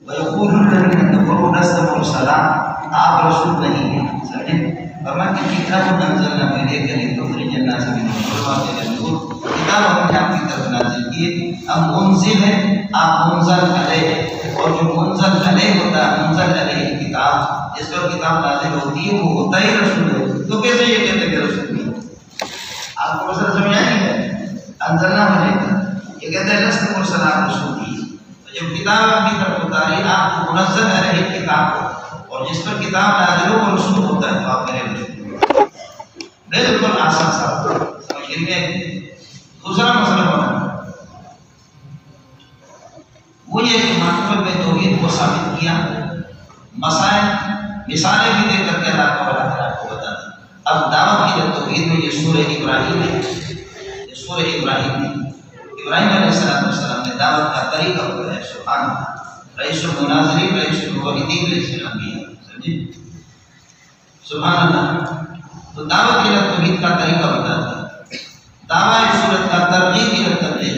وَيَقُولُ الَّذِينَ كَفَرُوا لَسْتَ مُرْسَلًا، آپ رسول نہیں ہیں. سمجھے؟ فرمایا کہ کتاب انزلنا الیک لتخرج الناس من الظلمات الى النور، کتاب ہم نے آپ کی طرف نازل کی ہے. اب منزل ہے، آپ منزل علیہ، اور جو منزل علیہ ہوتا ہے، منزل علیہ کتاب، جس پر کتاب نازل ہوتی ہے وہ ہوتا ہی رسول ہے. تو کیسے یہ کہتے کہ رسول نہیں؟ آپ کو مسئلہ سمجھ آئی ہے؟ انزلنا الیک، یہ کہتے ہیں لست مرسلا، آپ رسول نہیں. جب کتاب آپ کی طرف اتاری، آپ کو منزل علیہ کتاب ہو، اور جس پر کتاب نازل ہو وہ رسول ہوتا ہے، تو آپ میرے رسول. بالکل آسان سا سمجھ گئے. دوسرا مسئلہ ہونا وہ یہ کہ معرفت میں توحید کو ثابت کیا، مسائل مثالیں بھی دے کر کے اللہ تعالیٰ کو بتا دیں. اب دعوت کی توحید میں یہ سورہ ابراہیم ہے، یہ سورہ ابراہیم ہے. ابراہیم علیہ السلام نے دعوت کا طریقہ بتایا. سبحان اللہ، رئیس المناظرین، رئیس الموحدین، رئیس الانبیاء. سمجھے؟ سبحان اللہ. تو دعوت کی توحید کا طریقہ بتاتا ہے. دعوی صورت کا ترغیب الى التبلیغ،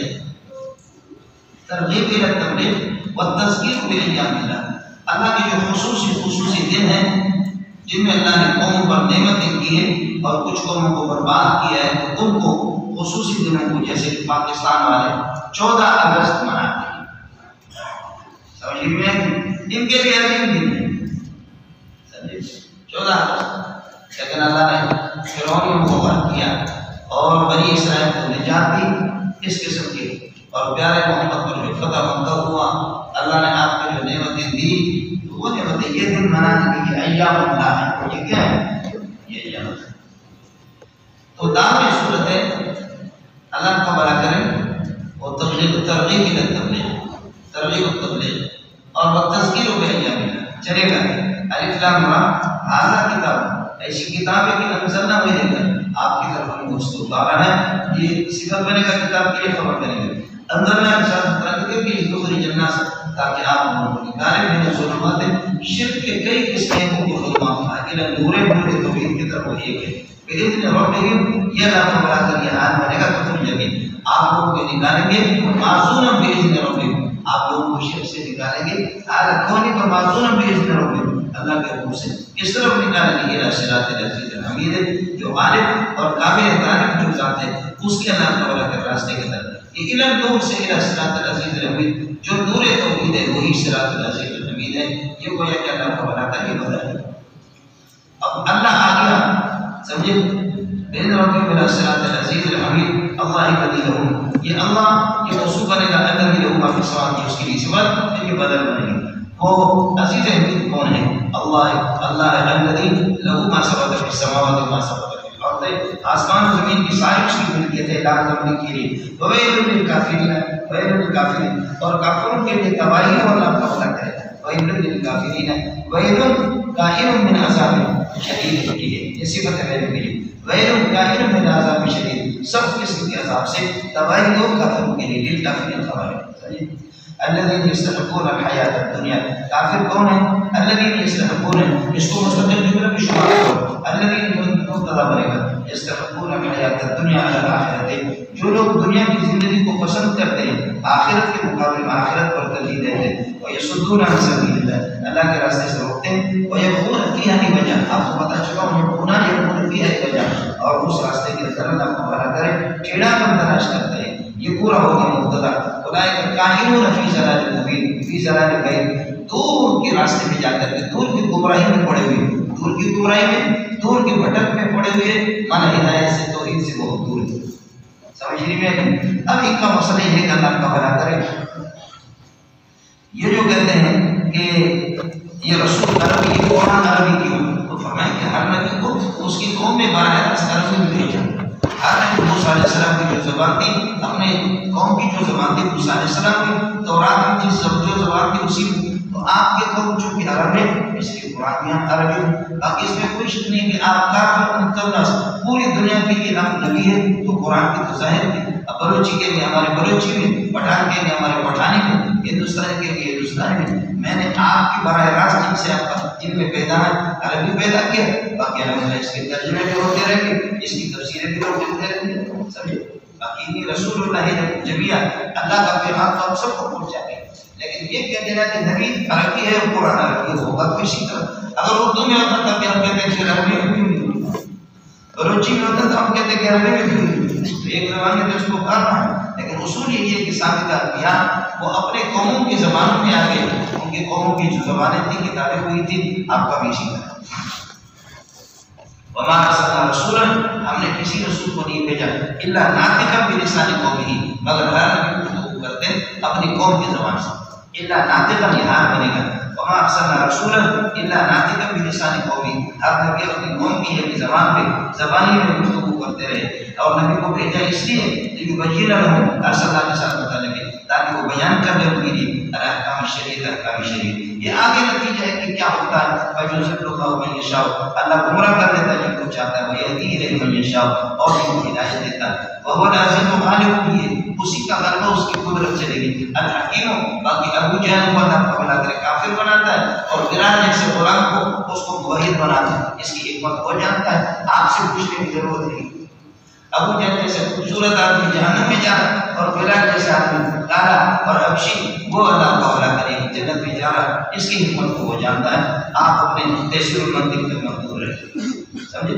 ترغیب الى التبلیغ والتذکیر بایام اللہ. اللہ کے جو خصوصی دن ہیں جن میں اللہ نے قوم پر نعمتیں کی ہیں اور کچھ قوموں کو برباد کیا ہے، تو ان کو خصوصی دنوں کو، جیسے کہ پاکستان والے 14 اگست مناتے ہیں. سمجھ میں ان کے لیے عظیم دن ہے 14 اگست. لیکن اللہ نے فرعون کو غرق کیا اور بنی اسرائیل کو نجات دی اس قسم کی. اور پیارے محمد پر جو فتح منقر ہوا، اللہ نے آپ کو جو نعمتیں دی، تو وہ نعمتیں یہ دن منانے کے لیے ایام اللہ ہے. یہ کیا ہے؟ یہ ایام. تو دعوی صورت ہے، اللہ کا بڑا کرے، اور ترغیب الى التبلیغ، ترغیب التبلیغ اور تذکیر بایام اللہ. چلے گا الف لام را ھذا کتاب، ایسی کتاب ہے کہ انزلنا الیک، آپ کی طرف ہم کو اتارا ہے. یہ صفت بنے گا کتاب کی، خبر کرے گا. انزلنا کے بھی دوسری جنات، تاکہ آپ لوگوں کو نکالے من الظلمات، شرک کے کئی قسمیں کو ظلمات الى نور توحید کی طرف ایک ہے. باذن ربہم، یہ اللہ کا بڑا کر یہ حال بنے گا. تخرج الذین، آپ لوگوں کو نکالیں گے معصوما باذن ربہم، آپ لوگوں کو شرک سے نکالیں گے. کون کو معصوما باذن ربہم، اللہ کے حکم سے. کس طرف نکالیں گے؟ الى صراط العزیز الحمید، جو غالب اور قابل تعریف جو ذات ہے، اس کے اللہ تعالیٰ کے راستے کی طرف. یہ الى نور سے الى صراط العزیز الحمید، جو نور توحید ہے وہی صراط العزیز الحمید ہے. یہ گویا کہ اللہ کو بناتا ہے، یہ بتایا. اب اللہ آ گیا، سمجھے؟ بین ربی بلا صراط العزیز الحمید اللہ الذی لہ، یہ اللہ یہ موصوف بنے گا الذی لہ ما فی السماوات، اس کے لیے صفت یہ بدل بنے گی. وہ عزیز حمید کون ہے؟ اللہ ہے الذی لہ ما ثبت فی السماوات و ما ثبت فی الارض، آسمان و زمین کی ساری اس کی ملکیت ہے، لا تملک کے لیے. وویل للکافرین، ویل للکافرین، اور کافروں کے لیے تباہی اور ناکافرت ہے. ویل للکافرین، ویل کائن من عذاب شدید ہوتی ہے، یہ صفت ہے ویل کے لیے. ویل کائن من عذاب شدید، سب قسم کے عذاب سے تباہی دو کافروں کے لیے. للکافرین خبر ہے. الذين يستحقون الحیات الدنیا، کافر کون ہے؟ الذين يستحقون، اس کو مستقل جملہ بھی شمار کرو. الذين مبتدا بنے گا، يستحقون الحیات الدنیا علی الاخرۃ، جو لوگ دنیا کی زندگی کو پسند کرتے ہیں، آخرت کے مقابلے میں آخرت پر ترجیح دیتے ہیں. ويصدون عن سبیل اللہ، اللہ کے راستے سے روکتے ہیں. ويبغون فيها عوجا، آپ کو پتہ چلا يبغون فيها عوجا، اور اس راستے کے اندر اللہ کو بھلا کرے ٹیڑھا پن تلاش کرتے ہیں. یہ پورا ہو گیا مبتدا. اولئک کائنون فی ضلال مبین، فی ضلال بعید، دور کے راستے میں جا کر کے، دور کی گمراہی میں پڑے ہوئے، دور کی گمراہی میں، دور کے بھٹک میں پڑے ہوئے، مانا ہدایت سے توحید سے بہت دور ہے. سمجھ رہی میں؟ اب ان کا مسئلہ یہ ہے کہ اللہ کا بھلا کرے. یہ جو کہتے ہیں کہ یہ رسول عربی، قرآن عربی کیوں، تو فرمائیں کہ ہر نبی کو اس کی قوم میں براہ راست عربی میں بھیجا. ہر نبی موسیٰ علیہ السلام کی جو زبان تھی، اپنے قوم کی جو زبان تھی موسیٰ علیہ السلام کی، تورات میں جس جو زبان تھی اسی میں. تو آپ کے قوم چونکہ عرب ہے، اس لیے قرآن بھی عربی ہے. باقی اس میں کوئی شک نہیں کہ آپ کافر مقدس پوری دنیا کے لیے آپ نبی ہے، تو قرآن کی تو ظاہر ہے. اب بلوچی کے لیے ہمارے بلوچی میں، پٹھان کے لیے ہمارے پٹھانی میں، ہندوستان کے لیے ہندوستان میں. میں نے آپ کی براہ راست جن سے آپ کا جن میں پیدا ہے عربی پیدا کیا. باقی الحمدللہ اس کے ترجمے بھی ہوتے رہیں گے، اس کی تفسیریں بھی ہوتے رہیں گے. سمجھے؟ باقی رسول اللہ جمیعہ، اللہ کا پیغام تو آپ سب کو پہنچا گے. لیکن یہ کہہ دینا کہ نبی عربی ہے اور قرآن عربی ہوگا تو اسی طرح اگر اردو میں ہوتا تب بھی ہم کہتے ہیں کہ عربی میں کیوں نہیں، روچی میں ہوتا تو ہم کہتے ہیں کہ عربی میں کیوں نہیں، تو ایک زبان میں تو اس کو کرنا ہے. لیکن اصول یہ ہے کہ سابقہ انبیاء وہ اپنے قوموں کی زبانوں میں آگے، ان کی قوموں کی جو زبانیں تھیں کتابیں ہوئی تھی، آپ کا بھی اسی طرح. وما ارسلنا رسولا، ہم نے کسی رسول کو نہیں بھیجا الا ناطقا بلسان قومہ، مگر ہر نبی گفتگو کرتے اپنی قوم کی زبان سے. الا ناطقا یہاں بنے گا، وما ارسلنا رسولا الا ناطقا بلسان قومہ، ہر نبی اپنی قوم کی ہے زبان پہ زبانی میں گفتگو کرتے رہے. اور نبی کو بھیجا اس لیے لیبین لهم، ارسلنا لسان متعلق، تاکہ وہ بیان کر دے ان کے لیے احکام شریعت، احکام شریعت. یہ آگے نتیجہ ہے کہ کیا ہوتا ہے، فَيُضِلُّ اللَّهُ مَن يَشَاءُ، اللہ گمراہ کر دیتا ہے جن کو چاہتا ہے، وَيَهْدِي إِلَيْهِ مَن يَشَاءُ، اور جن کو ہدایت دیتا ہے. وَهُوَ الْعَزِيزُ الْغَالِبُ، یہ اسی کا غلبہ اس کی قدرت چلے گی. الحکیم، باقی ابو جہل کو اللہ کا بنا کر کافر بناتا ہے اور بلال جیسے غلام کو اس کو موحد بناتا ہے. اس کی حکمت وہ جانتا ہے، آپ سے پوچھنے کی ضرورت نہیں. ابو جہل جیسے خوبصورت آدمی جہنم میں جا رہا اور بلال جیسے آدمی کالا اور حبشی وہ اللہ کا بھلا کرے جنت میں جا رہا، اس کی حکمت کو وہ جانتا ہے. آپ اپنے تیسر المنطق تک محدود رہے. سمجھے؟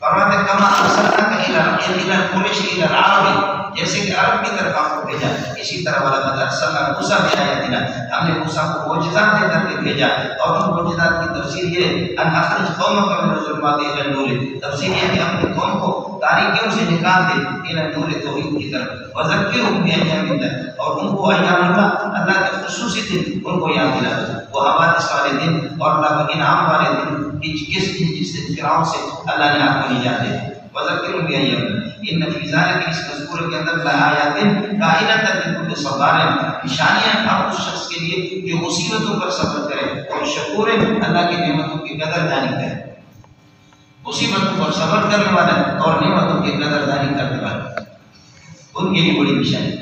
فرماتے ہیں کما ارسلناک الی قریش الی العرب، جیسے کہ عرب کی طرف آپ کو بھیجا، اسی طرح ولقد ارسلنا موسیٰ بآیاتنا، ہم نے موسیٰ کو معجزات دے کر کے بھیجا. اور ان معجزات کی تفسیر یہ ان اخرج قومک من الظلمات الی النور، تفسیر یہ کہ اپنی قوم کو تاریکیوں سے نکال دے الی النور توحید کی طرف. وذکرہم بایام اللہ، اور ان کو ایام اللہ کے خصوصی دن ان کو یاد دلا دو. وہ حوادث والے دن اور اللہ کے انعام والے دن، جس فرعون سے اللہ نے آپ کو نجات دی. وذکرہم بایام اللہ ان فی ذلک، اس مذکور کے اندر لآیات کائنۃ لکل صبار، نشانیاں ہیں اس شخص کے لیے جو مصیبتوں پر صبر کرے اور شکور اللہ کی نعمتوں کی قدردانی کرے. مصیبتوں پر صبر کرنے والا اور نعمتوں کی قدردانی کرنے والا، ان کے لیے بڑی نشانی.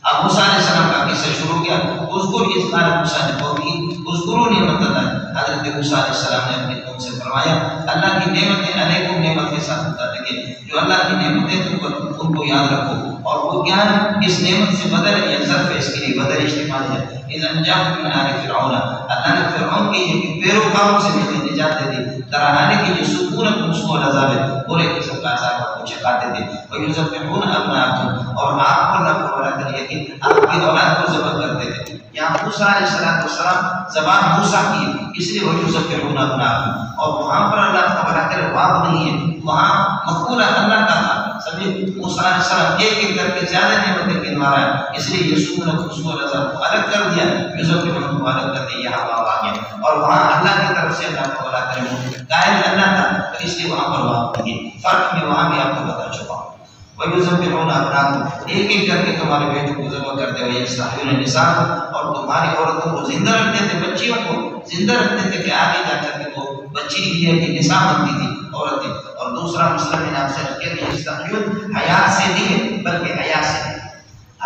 اب موسیٰ علیہ السلام کا قصہ شروع کیا. اذکر اذ قال موسیٰ لقومہ اذکروا نعمت اللہ، حضرت موسیٰ علیہ السلام نے اپنی قوم سے فرمایا اللہ کی نعمتیں علیکم، نعمت کے ساتھ بتاتے کہ جو اللہ کی نعمتیں تم پر ان کو یاد رکھو. اور وہ گیان اس نعمت سے بدل یا ظرف ہے، اس کے لیے بدل استعمال ہے. اذ انجاکم من آل فرعون، اللہ نے فرعون کے پیروکاروں سے نجات دے دی. ترحانے کے لیے سکونت سوء العذاب، برے قسم کا عذاب آپ کو چکھاتے تھے. وَيُذَبِّحُونَ أَبْنَاءَكُمْ، اور آپ کو اللہ کو بڑا کریے کہ آپ کی اولاد کو ذبح کرتے تھے. یہاں موسیٰ علیہ السلام زبان موسیٰ کی، اس لیے وَيُذَبِّحُونَ أَبْنَاءَكُمْ، اور وہاں پر اللہ کا بڑا کرے واو نہیں ہے، وہاں مقولہ اللہ کا تھا. سمجھے؟ موسیٰ علیہ السلام ایک ایک کر کے زیادہ نعمتیں گنوا رہا ہے، اس لیے یسوع سوء العذاب کو الگ کر دیا، یذبحون کو الگ کر دیا. یہاں واو آ گیا اور وہاں اللہ کی طرف سے اللہ کو بڑا کرے قائل اللہ تھا، تو اس لیے وہاں پر واو نہیں ہے. فرق میں وہاں بھی آپ کو بتا چکا ہوں. وَيُذَبِّحُونَ أَبْنَاءَكُمْ، ایک ایک کر کے تمہارے بیٹوں کو ذبح کرتے ہوئے يَسْتَحْيُونَ نِسَاءَكُمْ، اور تمہاری عورتوں کو زندہ رکھتے تھے، بچیوں کو زندہ رکھتے تھے کہ آگے جا کر کے وہ بچی یہ کہ نساء بنتی تھی عورتیں. اور دوسرا مسئلہ میں آپ سے رکھے کہ يَسْتَحْيُونَ حیات سے نہیں بلکہ حیا سے،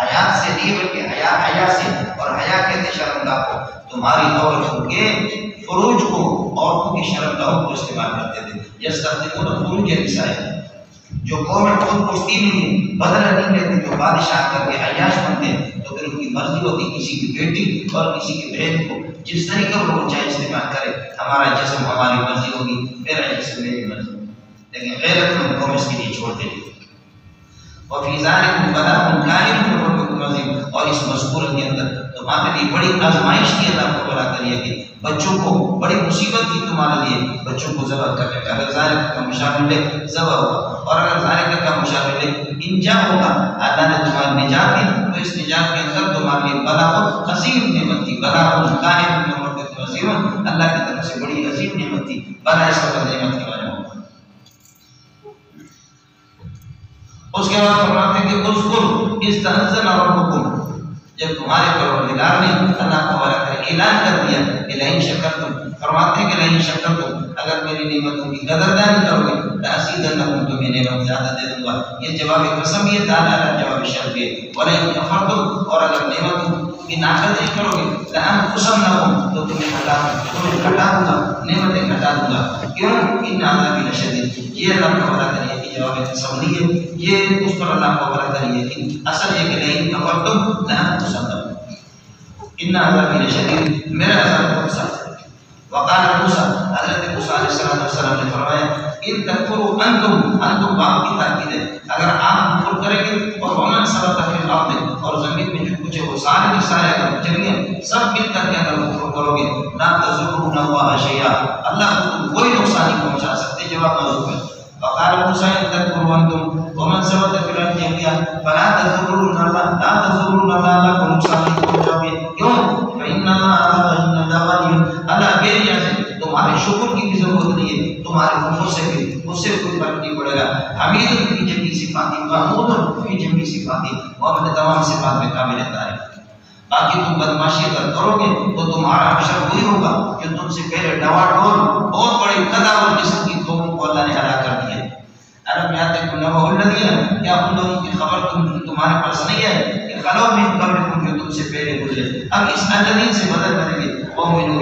حیات سے نہیں بلکہ حیا سے. اور حیا کہتے شرمگاہ کو، تمہاری عورتوں کے فروج کو، عورتوں کی شرمگاہوں کو استعمال کرتے تھے. يَسْتَحْيُونَ فُرُوجَ النِّسَاءِ، جو قومیں خود پشتی نہیں، بدلہ نہیں لیتے، جو بادشاہ کر کے عیاش بنتے ہیں، تو پھر ان کی مرضی ہوتی کسی کی بیٹی اور کسی کی بہن کو جس طریقے پر وہ چاہے استعمال کرے. ہمارا جسم ہماری مرضی ہوگی، میرا جسم میری مرضی، لیکن غیرت مند قوم اس کے لیے چھوڑ دے گی. وفی ذالکم بلاء کائن من ربکم عظیم، اور اس مذکور کے اندر تمہارے لیے بڑی آزمائش کی اللہ کو بلا کریے کہ بچوں کو بڑی مصیبت تھی تمہارے لیے بچوں کو ذبح کرنے کا. اگر ذالک کا مشابہ لے ذبح ہوگا، اور اگر ذالک کا مشابہ لے انجا ہوگا، اللہ نے تمہاری نجات دی، تو اس نجات کے اندر تمہارے لیے بلاء عظیم نعمت تھی. بلاء کائن من ربکم عظیم، اللہ کی طرف سے بڑی عظیم نعمت تھی. بلا اس وقت نعمت کے بارے میں اس کے بعد فرماتے ہیں کہ اذکر اذ تأذن ربکم، جب تمہارے پروردگار نے اللہ کو بڑا کر اعلان کر دیا کہ لئن شکرتم، فرماتے ہیں کہ لئن شکرتم، اگر میری نعمتوں کی قدردانی کرو گے لأزیدنکم، تو میں نعمت زیادہ دے دوں گا. یہ جواب قسم یہ تعالیٰ جواب شرط ہے. ولئن کفرتم، اور اگر نعمتوں کی نافرمانی کرو گے لأنقصنکم، تو تمہیں گھٹا دوں گا، نعمتیں گھٹا دوں گا. کیوں؟ ان عذابی لشدید، یہ اللہ کو بڑا کریے کہ جواب قسم نہیں ہے، یہ اس پر اللہ کو بڑا کریے کہ اصل یہ کہ لئن کفرتم لأنقصنکم. ان عذابی لشدید، میرا عذاب بہت سخت ہے۔ وقال موسیٰ، حضرت موسیٰ علیہ السلام نے فرمایا ان تکفروا انتم باپ کی تاکید ہے، اگر آپ کفر کریں گے اور ومن سبق فی الارض، اور زمین میں جو کچھ ہے وہ سارے کے سارے اگر چلیے سب مل کر کے اگر کفر کرو گے لا تضرون اللہ شیئا، اللہ کو کوئی نقصان نہیں پہنچا سکتے۔ جواب موضوع ہے۔ وقال موسیٰ ان تکفروا انتم ومن سبق فی الارض جميعا فلا تضرون اللہ، اللہ کو نقصان نہیں پہنچاؤ گے، کیوں؟ فإن اللہ بے نیاز ہے، تمہارے شکر کی بھی ضرورت نہیں ہے، تمہارے کفر سے بھی اس سے کوئی فرق نہیں پڑے گا۔ حمید کی جمی صفاتی، محمود کی جمی صفاتی، وہ اپنے تمام صفات میں کامل ہے۔ باقی تم بدماشی اگر کرو گے تو تمہارا حشر وہی ہوگا جو تم سے پہلے ڈوا ڈول بہت بڑی قدر قسم کی قوم کو اللہ نے ہلاک کر دیا ہے۔ عرب میں آتے ہیں نبأ الذین، کیا ان لوگوں کی خبر تمہارے پاس نہیں ہے کہ خلو من قبلکم، جو تم سے پہلے گزرے۔ اب اس الذین سے بدل کریں گے قوم نوح،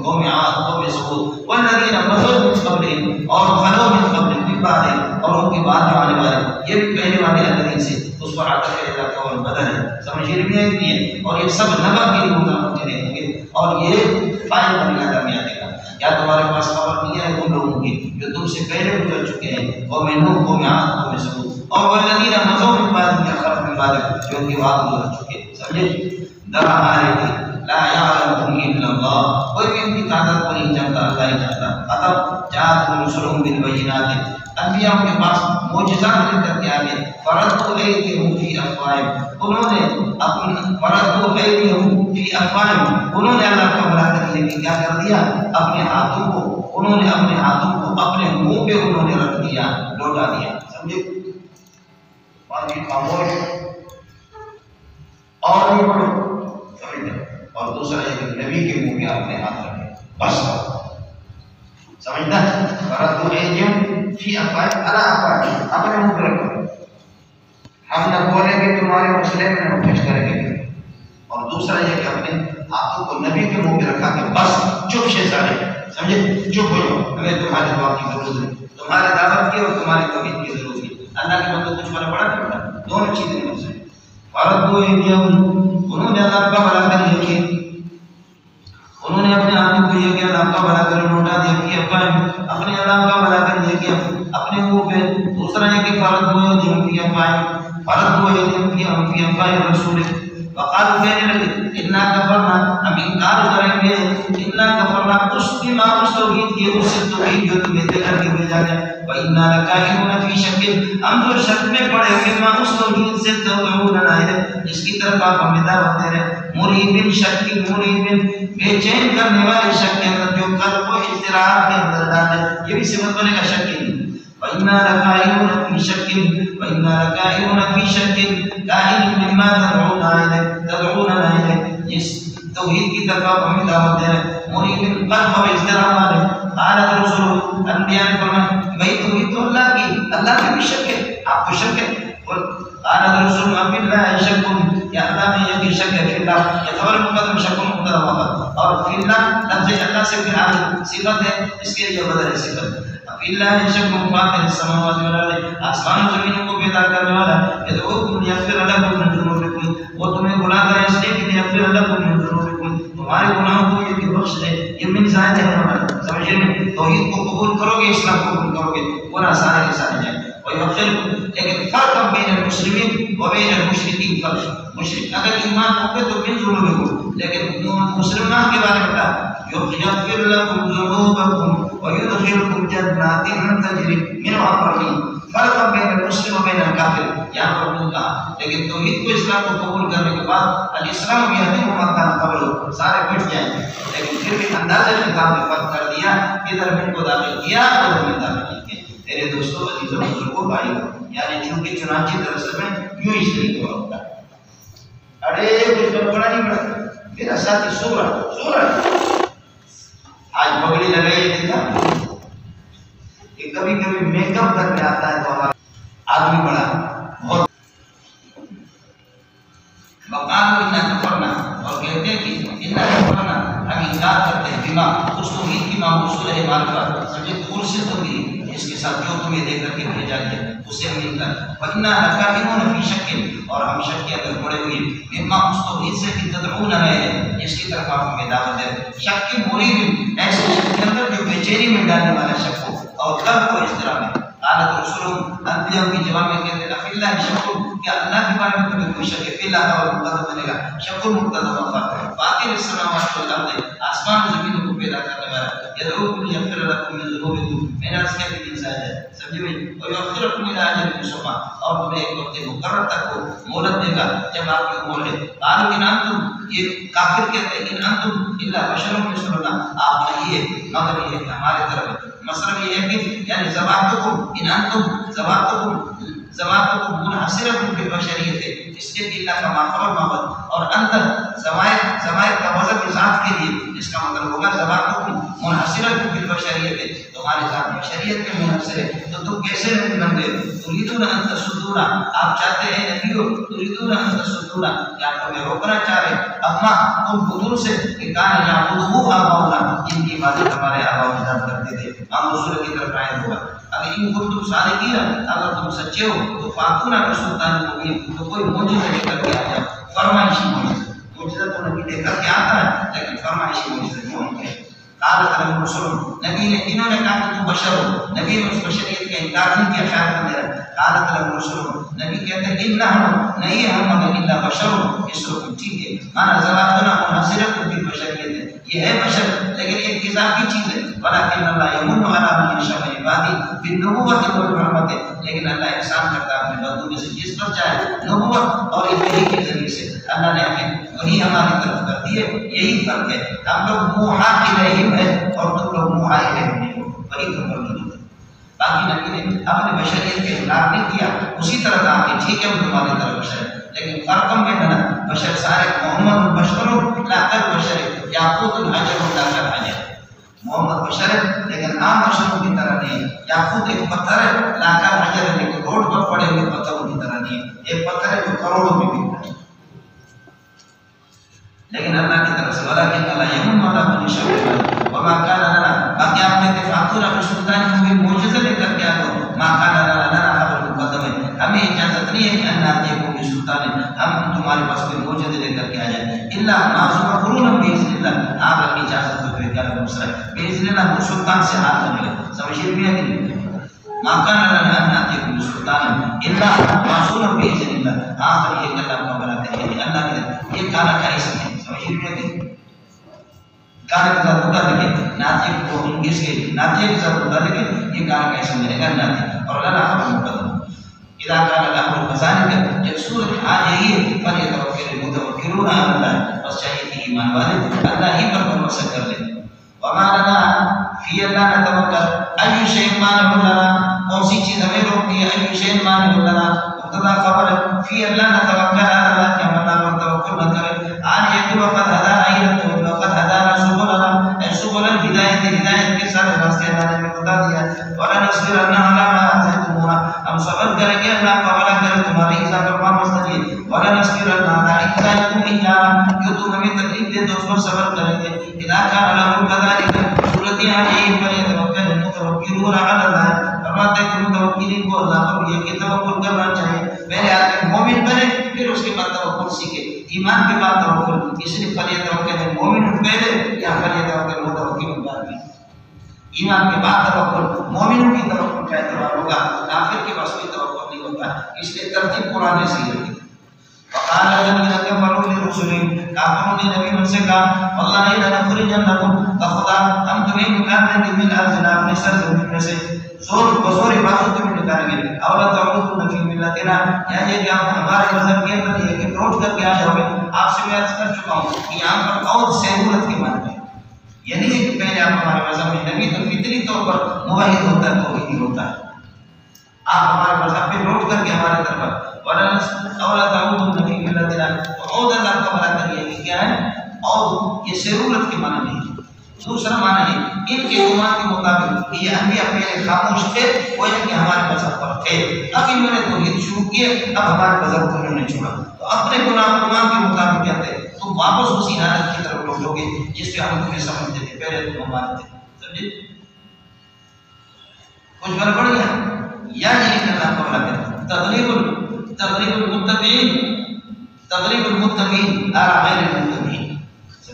قوم عاد، قوم ثمود، والذین مضوا من قبلہم، اور خلو من قبلہم من بعد، اور ان کے بعد جو آنے والے یہ بھی پہلے والے الذین سے اس پر عطف علاقہ اور بدل ہے، سمجھیے نہیں ہے، اور یہ سب نبأ کے لیے متعلق رہیں گے، اور یہ فائل بنیاد میں آئے گا۔ یا تمہارے پاس خبر نہیں ہے ان لوگوں کی جو تم سے پہلے گزر چکے ہیں، قوم نوح، قوم عاد، قوم ثمود، اور والذین مضوا من بعد، یا خلف من بعد، جو ان کے بعد گزر چکے ہیں، سمجھے؟ درا آئے لا یعلمهم الا اللہ، کوئی بھی ان کی تعداد کو نہیں جانتا، اللہ ہی جانتا۔ اتب جاءتهم رسلهم بالبینات، انبیاء کے پاس معجزات لے کر کے آگے، فردوا ایدیہم فی افواہہم، انہوں نے اپنی فردوا ایدیہم فی افواہہم، انہوں نے اللہ کا بلا کر لیکن کیا کر دیا؟ اپنے ہاتھوں کو، انہوں نے اپنے ہاتھوں کو اپنے منہ پہ انہوں نے رکھ دیا، لوٹا دیا، سمجھے؟ اور بھی خاموش اور بھی پڑھو، سمجھتے؟ اور دوسرا یہ کہ نبی کے منہ پہ اپنے ہاتھ رکھے، بس سمجھتا ہے؟ فردوا ایدیہم فی افواہہم، اپنے منہ پہ رکھو، ہم نہ بولیں گے تمہارے مسئلے میں، نہ کچھ کریں گے۔ اور دوسرا یہ کہ اپنے ہاتھوں کو نبی کے منہ پہ رکھا کہ بس چپ شیزانے، سمجھے؟ چپ ہو جاؤ، ہمیں تمہارے دعا کی ضرورت نہیں، تمہارے دعوت کی اور تمہاری توحید کی ضرورت نہیں، اللہ کے بندوں کچھ فرق پڑا نہیں پڑا، دونوں چیزیں مل سے۔ فردوا ایدیہم، انہوں نے اللہ کا بلا کر یہ کیا، انہوں نے اپنے ہاتھوں کو یہ کیا، اللہ کا بلا کر لوٹا دیا، کہ اپنے اللہ کا بلا کر یہ کیا اپنے منہ پہ۔ دوسرا یہ کہ فردوا ایدیہم فی افواہہم، فردوا ایدیہم فی افواہ رسول، وقالوا کہنے لگے انا کفرنا، ہم انکار کریں گے، انا کفرنا اس بما اس توحید کی، اس سے توحید جو تمہیں دے کر کے بھیجا گیا، وَإِنَّا لَكَائِنُونَ فِي شَكٍّ، ہم تو شک میں پڑے ہوئے ما اس توحید سے تدعوننا ہے جس کی طرف آپ ہمیں دعوت دے رہے، مریبن شک، مریبن بے چین کرنے والے شک کے اندر، جو قلب کو اضطراب کے اندر ڈالے، یہ بھی صفت بنے گا شک کی۔ وَإِنَّا لَكَائِنُونَ فِي شَكٍّ وَإِنَّا لَكَائِنُونَ فِي شَكٍّ كَائِنٌ مِّمَّا تدعوننا إِلَيْهِ، جس توحید کی طرف آپ ہمیں دعوت دے رہے، مریبن قلب و اضطراب والے۔ قالت رسول، انبیاء نے فرمایا بھائی توحید تو اللہ کی بھی شک ہے، آپ کو شک ہے۔ قالت رسول افی اللہ شک، یا اللہ میں یقین شک ہے، فی اللہ یہ خبر مقدم شک مقدم وقت، اور فی اللہ لفظ اللہ سے پھر آگے صفت ہے، اس کے لیے بدل ہے صفت۔ فی اللہ شک فاطر السماوات والارض، آسمان و زمینوں کو پیدا کرنے والا، یدعوکم لیغفر لکم من ذنوبکم، وہ تمہیں بلاتا ہے اس لیے کہ لیغفر لکم من ذنوبکم، تمہارے گناہوں کو یہ کہ بخش دے، یہ من زائد ہے ہمارا، سمجھے نہیں؟ توحید کو قبول کرو گے، اسلام کو قبول کرو گے، گناہ سارے کے سارے جائیں گے۔ وَيَغْفِرْ، لیکن فرق بین المسلمین و بین المشرکین، فرق مشرک اگر ایمان ہوگے تو من ذنوبکم، لیکن مسلمان کے بارے میں بتا یغفر لکم ذنوبکم ویدخلکم جنات تجری من تحتها الانہار، فرق بین المسلم و بین الکافر، یہاں پر نہیں کہا، لیکن توحید کو اسلام کو قبول کرنے کے بعد الاسلام یہدی ما کان قبلہ، سارے مٹ جائیں گے، لیکن پھر بھی انداز خطاب میں فرق کر دیا، ادھر من کو داخل کیا ادھر من داخل کیا۔ میرے دوستوں، عزیزوں، بزرگوں، بھائیوں، یعنی چونکہ چنانچہ دراصل میں یوں اس طریقے کا ہوتا ہے۔ ارے کچھ تو پڑھا نہیں پڑا میرا ساتھی سورہ آج پگڑی لگائی دیتا کہ کبھی کبھی میک اپ کرنے آتا ہے تو ہمارا آدمی بڑا بہت وقالوا انا کفرنا، اور کہتے ہیں کہ انا کفرنا، ہم انکار کرتے ہیں بما اس توحید کی معمول ہے معرفت، سمجھے کفر سے تو نہیں اس کے ساتھ جو تمہیں دے کر کے بھیجا گیا اسے مل کر وَإِنَّا لَكَاذِبُونَ فِي شَكٍّ اور ہم شک کے اندر پڑے ہوئے مما اس توحید سے کہ تدعون ہے جس کی طرف آپ ہمیں دعوت دے شک کی مرید ایسے شک کے اندر جو بے چینی میں ڈالنے والا شک ہو اور کب کو اس طرح میں قالت رسولهم انبیاء کی جواب میں کہتے ہیں فی اللہ شک کہ اللہ کے بارے میں تمہیں کوئی شک ہے فی اللہ اور مقدم بنے گا شک مقتضا وفا باقی السماوات والارض آسمان و زمین کو پیدا کرنے والا یدعوکم لیغفر لکم من ذنوبکم میں نے اس کے بھی انسان ہے سمجھے ہوئے اور یغفرکم الی اجل مسمى اور تمہیں ایک وقت مقرر تک کو مہلت دے گا جب آپ کی عمر ہے قالوا ان انتم یہ کافر کہتے ہیں ان انتم الا بشر مثلنا آپ نہیں ہے مگر یہ کہ ہمارے طرف مطلب یہ ہے کہ یعنی زباتکم ان انتم زباتکم منحصرۃ فی البشریت اس کے اللہ کا ماخبر محبت اور اندر زمائر کا وضع ذات کے لیے اس کا مطلب ہوگا زباتکم منحصرۃ فی البشریت تمہاری ذات بشریت میں منحصر ہے تو تم کیسے نہیں بن گئے تريدون ان تصدونا آپ چاہتے ہیں نبیو تريدون ان تصدونا یا تمہیں روکنا چاہ رہے اما ان بزرگ سے کہ کان یعبدوا آباؤنا جن کی عبادت ہمارے آباؤ اجداد کرتے تھے ہم رسول کی طرف آئے ہوگا اگر ان کنتم صادقین اگر تم سچے ہو تو فاتونا بسلطان مبین تو کوئی معجزہ لے کر کے آ جاؤ فرمائشی معجزہ تو نبی لے کر کے آتا ہے لیکن فرمائشی معجزہ کیوں نہیں ہے قالت لهم رسلهم نبی نے انہوں نے کہا کہ تم بشر ہو نبی نے اس بشریت کا انکار نہیں کیا خیال کر میرا قالت لهم رسلهم نبی کہتے ہیں انہم نہیں ہم مگر الا بشر مثلکم ٹھیک ہے مانا ذواتنا منحصرۃ فی البشریت یہ ہے بشر لیکن ایک اضافی چیز ہے ولکن اللہ یمن علی من یشاء من عباده بالنبوۃ والرحمۃ لیکن اللہ احسان کرتا ہے اپنے بندوں میں سے جس پر چاہے نبوت اور الہی کے ذریعے سے اللہ نے ہمیں وہی ہماری طرف کر دی ہے یہی فرق ہے ہم لوگ موحا الیہم ہے اور تم لوگ موحا الیہم نہیں ہو وہی تم لوگ نہیں ہوتے باقی نبی نے اپنے بشریت کے خلاف نہیں کیا اسی طرح کہا کہ ٹھیک ہے وہ تمہاری طرف بشر ہے لیکن فرقم میں ہے نا بشر سارے محمد بشر لا کر بشر یاقوت الحجر لا کر حجر محمد بشر ہے لیکن عام بشروں کی طرح نہیں یاقوت ایک پتھر ہے لا کر حجر ہے لیکن روڈ پر پڑے ہوئے پتھروں کی طرح نہیں ایک پتھر ہے جو کروڑوں میں بکتا ہے لیکن اللہ کی طرف سے ولکن اللہ یمن علی من یشاء وما کان لنا باقی آپ نے فاتونا بسلطان مبین معجزہ لے کر کے آ گئے ما کان لنا خبر مقدم ہمیں اجازت نہیں ہے کہ ان ناتیکم بسلطان ہم تمہارے پاس کوئی معجزہ لے کر کے آ جائیں الا ما ظفرون باذن اللہ آپ اپنی اجازت کو پھر کر دوسرا باذن اللہ وہ سلطان سے ہاتھ نہ ملے سمجھیے بھی ہے کہ ما کان لنا ان ناتیکم بسلطان الا ما ظفرون باذن اللہ آپ یہ اللہ کو بلاتے ہیں اللہ نے یہ کانا کا اسم ہے سمجھیے بھی ہے کہ کار کا ہوتا ہے ناطق کو انگلیش کے ناطق کا ہوتا ہے کہ یہ کار کا اسم ہے گا ناطق اور اللہ خبر مقدم اذا قال الله بذلك جب صورت آ جائے پر توکل متوکلون علی اللہ بس چاہیے کہ ایمان والے اللہ ہی پر بھروسہ کر لیں وما لنا فی اللہ نتوکل ای شیء مان لنا کون سی چیز ہمیں روکتی ہے ای شیء مان لنا مبتدا خبر فی اللہ نتوکل علی اللہ کہ ہم اللہ پر توکل نہ کریں آن یہ وقت ہدا نہیں وقت ہدا ہدایت کے ساتھ راستے اللہ نے بتا دیا ولا نصبرن علی ما آتیتمونا ہم صبر کریں گے اللہ کا والا کرے تمہاری عزت پر واپس دیے ولا نصبرن علی اذاکم ایانا جو تم ہمیں تکلیف دے تو اس پر صبر کریں گے اذا کان لهم كذلك صورت یہ پر توکل متوکلون علی اللہ فرماتے ہیں متوکلین کو اللہ پر یہ کہ توکل کرنا چاہیے پہلے آدمی مومن بنے پھر اس کے بعد توکل سیکھے ایمان کے بعد توکل اس لیے فلیتوکل مومن پہلے یا فلیتوکل متوکل بعد میں ایمان کے بعد توکل مومنوں کی توکل کا اعتبار ہوگا کافر کے پاس کوئی توکل نہیں ہوتا اس لیے ترتیب قرآن سے ہی رکھی وقال الذين كفروا لرسلهم کافروں نے نبی ان سے کہا والله لنخرجنكم خدا ہم تمہیں نکال دیں گے من ارضنا اپنے سرزمین میں سے زور بزور بازو تمہیں نکالیں گے اولا تعودون فی ملتنا یعنی کہ آپ ہمارے مذہب کے اندر یہ کہ روٹ کر کے آ جاؤ گے آپ سے میں عرض کر چکا ہوں کہ یہاں پر اور سہولت کے معنی ہے یعنی کہ پہلے آپ ہمارے مذہب میں نبی تو فطری طور پر موحد ہوتا ہے توحیدی ہوتا ہے آپ ہمارے مذہب پہ لوٹ کر کے ہمارے طرف اولا تعودون فی ملتنا اور اللہ کا بڑا کریے کہ کیا ہے اور یہ ضرورت کے معنی نہیں دوسرا معنی ہے ان کے گمان کے مطابق یہ انبیاء پہلے خاموش تھے وہ کہ ہمارے مذہب پر تھے اب انہوں نے توحید شروع کیے اب ہمارے مذہب کو انہوں نے چھوڑا تو اپنے گمان کے مطابق کہتے ہیں تم واپس اسی حالت کی طرف لوٹو گے جس پہ ہم تمہیں سمجھتے تھے پہلے تم ہمارے تھے سمجھے کچھ گڑبڑی ہے یا یہ کہ اللہ کو بلا کر تغلیب المتقین علی غیر المتقین،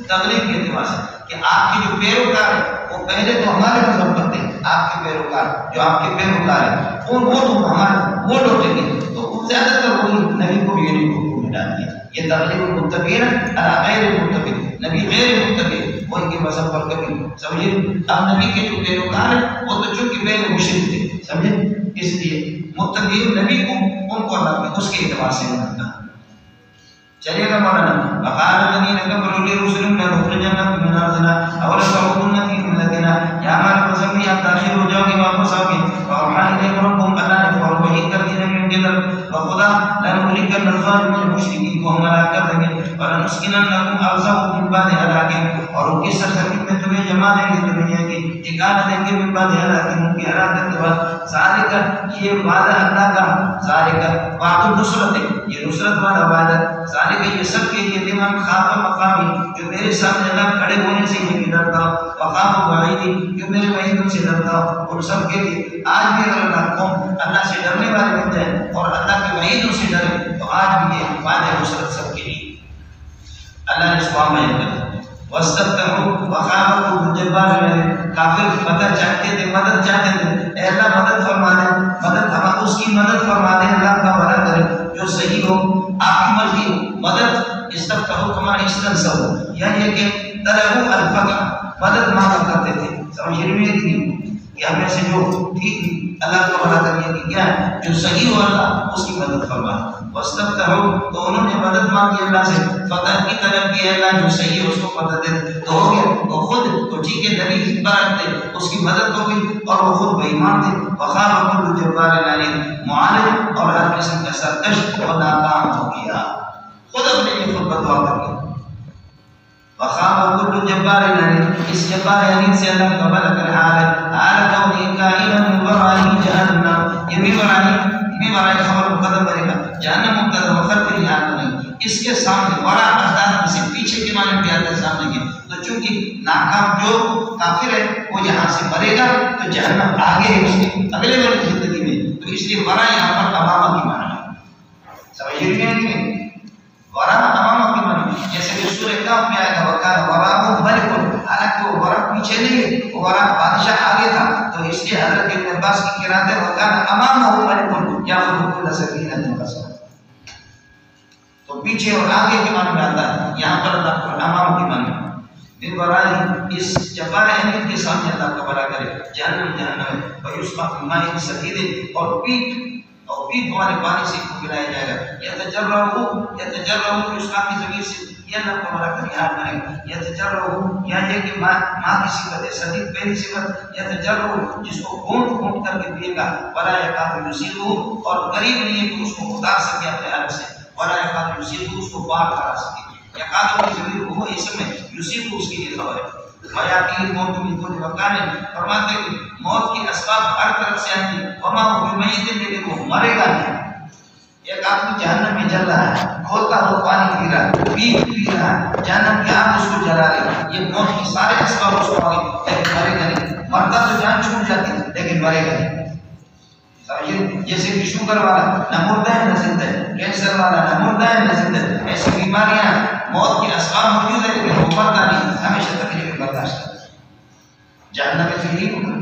تغلیب کے اعتبار سے کہ آپ کے جو پیروکار ہیں وہ پہلے تو ہمارے مذہب کرتے ہیں، آپ کے پیروکار جو آپ کے پیروکار ہیں وہ تو ہمارے وہ لوٹیں گے، تو زیادہ تر وہی نبی کو بھی یہی حکم میں ڈال دیا، یہ تغلیب المتقین علی غیر المتقین، نبی غیر متقین وہ ان کے مذہب پر کبھی سمجھے۔ اب نبی کے جو پیروکار ہیں وہ تو چونکہ پہلے مشرک تھے سمجھے، اس لیے متقین نبی کو ان کو اللہ نے اس کے اعتبار سے مانتا۔ چلیے گا مولانا وقال الذين كفروا لرسلهم لنخرجنكم من ارضنا او لتعودن في ملتنا یا ہمارے مذہب میں آپ داخل ہو جاؤ گے واپس آؤ گے، واوحى اليكم ربكم اللہ نے فرمایا وہی کر دیا من جدل وخدا لنهلكن الظالمين المشركين کو ہم ہلاک کر دیں گے ولنسكننكم ارضكم من بعد هلاكهم اور ان کی سرزمین میں تمہیں جما دیں گے، تمہیں یہ ٹھکانہ دیں گے من بعد هلاكهم ان کی ہلاکت کے بعد۔ ذالک یہ وعدہ اللہ کا، ذالک وعد النصرت، یہ نصرت والا وعدہ، ذالک یہ سب کے لیے لمن خاف مقامی جو میرے سامنے اللہ کھڑے ہونے سے یہ ڈرتا ہوں، وخاف وعیدی جو میرے وعیدوں سے ڈرتا ہوں، ان سب کے لیے آج بھی اگر اللہ قوم اللہ سے ڈرنے والے بن جائیں اور اللہ کے وعیدوں سے ڈرے تو آج بھی یہ وعدہ نصرت سب کے لیے اللہ نے اس کو بیان کر دیا۔ واستفتحوا وخافوا الجبار کافر مدد چاہتے تھے، مدد چاہتے تھے، اے اللہ مدد فرما دے، مدد ہم اس کی مدد فرما دے، اللہ کا بھلا کرے جو صحیح ہو، آپ کی مرضی ہو۔ مدد استفتحوا کما استنصروا یعنی کہ طلبوا الفتح، مدد مانگا کرتے تھے، سمجھ رہے ہیں کہ ہمیں سے جو ٹھیک اللہ کا بھلا کرنے کی کیا ہے جو صحیح ہو اللہ اس کی مدد فرما۔ واستفتحوا تو انہوں نے مدد مانگی اللہ سے، فتح کی طلب کی اللہ جو صحیح ہے اس کو مدد دے تو ہو گیا، تو خود تو ٹھیک ہے نبی برکت دے اس کی مدد ہو گئی اور وہ خود بے ایمان تھے۔ وخاب كل جبار عنید معاند اور ہر قسم کا سرکش اور ناکام ہو گیا، خود اپنے لیے خود بدعا کر گیا۔ وخاب كل جبار عنید اس جبار عنید سے اللہ کا بھلا کر حال کون کائنا من ورائه جہنم، یہ بھی ورائے خبر مقدم کرے گا جہنم مقدم وقت کے حال نہیں، اس کے سامنے ورا احداث سے پیچھے کے معنی بھی آتا ہے سامنے کے، تو چونکہ ناکام جو کافر ہے وہ یہاں سے مرے گا تو جہنم آگے ہے اس کے اگلے والے زندگی میں، تو اس لیے ورا یہاں پر امامہ کی معنی ہے، سمجھ رہے ہیں کہ ورا امامہ کی معنی جیسے کہ سورہ کہف میں آیا تھا وکان وراء ملک، حالانکہ وہ ورا پیچھے نہیں ہے، وہ ورا بادشاہ آگے تھا، تو اس لیے حضرت ابن عباس کی قرات ہے وکان امامہ ملک یاخذ كل سفینۃ غصبا، تو پیچھے اور آگے کے معنی میں آتا ہے، یہاں پر اللہ امام کی معنی دن برائی اس جبار احمد کے سامنے اللہ کا بھلا کرے جہنم جہنم ویسقى من ماء صدید اور پیپ والے پانی سے کو پلایا جائے گا، یتجرعه یسقى کی ضمیر سے یہ اللہ کا بھلا کرے یاد رہے یتجرعه یا یہ کہ ماء کی صفت ہے، صدید پہلی صفت یتجرعه جس کو گھونٹ کر کے پیے گا، ولا يكاد يسيغه اور قریب نہیں ہے کہ اس کو اتار سکے اپنے حلق سے، ولا يكاد يسيغه اس کو پار کرا سکے، یکاد کی ضمیر وہ اسم ہے، یسیغ اس کے لیے خبر ہے۔ ویاتی موت من کل مکان فرماتے ہیں موت کی اسباب ہر طرف سے آتی ہیں، وما هو بمیت لیکن وہ مرے گا نہیں۔ ایک آدمی جہنم میں جل رہا ہے، کھولتا ہوا پانی پی رہا ہے، پی رہا ہے، جہنم کی آگ اس کو جلا رہی، یہ موت کی سارے اسباب اس کو آگے لیکن مرے گا نہیں۔ مرتا تو جان چھوٹ جاتی ہے لیکن مرے گا نہیں، جیسے کہ شوگر والا نہ مردہ ہے نہ زندہ ہے، کینسر والا نہ مردہ ہے نہ زندہ ہے، ایسی بیماریاں موت کے اسباب موجود ہیں لیکن وہ مرتا نہیں، ہمیشہ تکلیف برداشت کرتا ہے، جہنم میں تو یہی ہوگا۔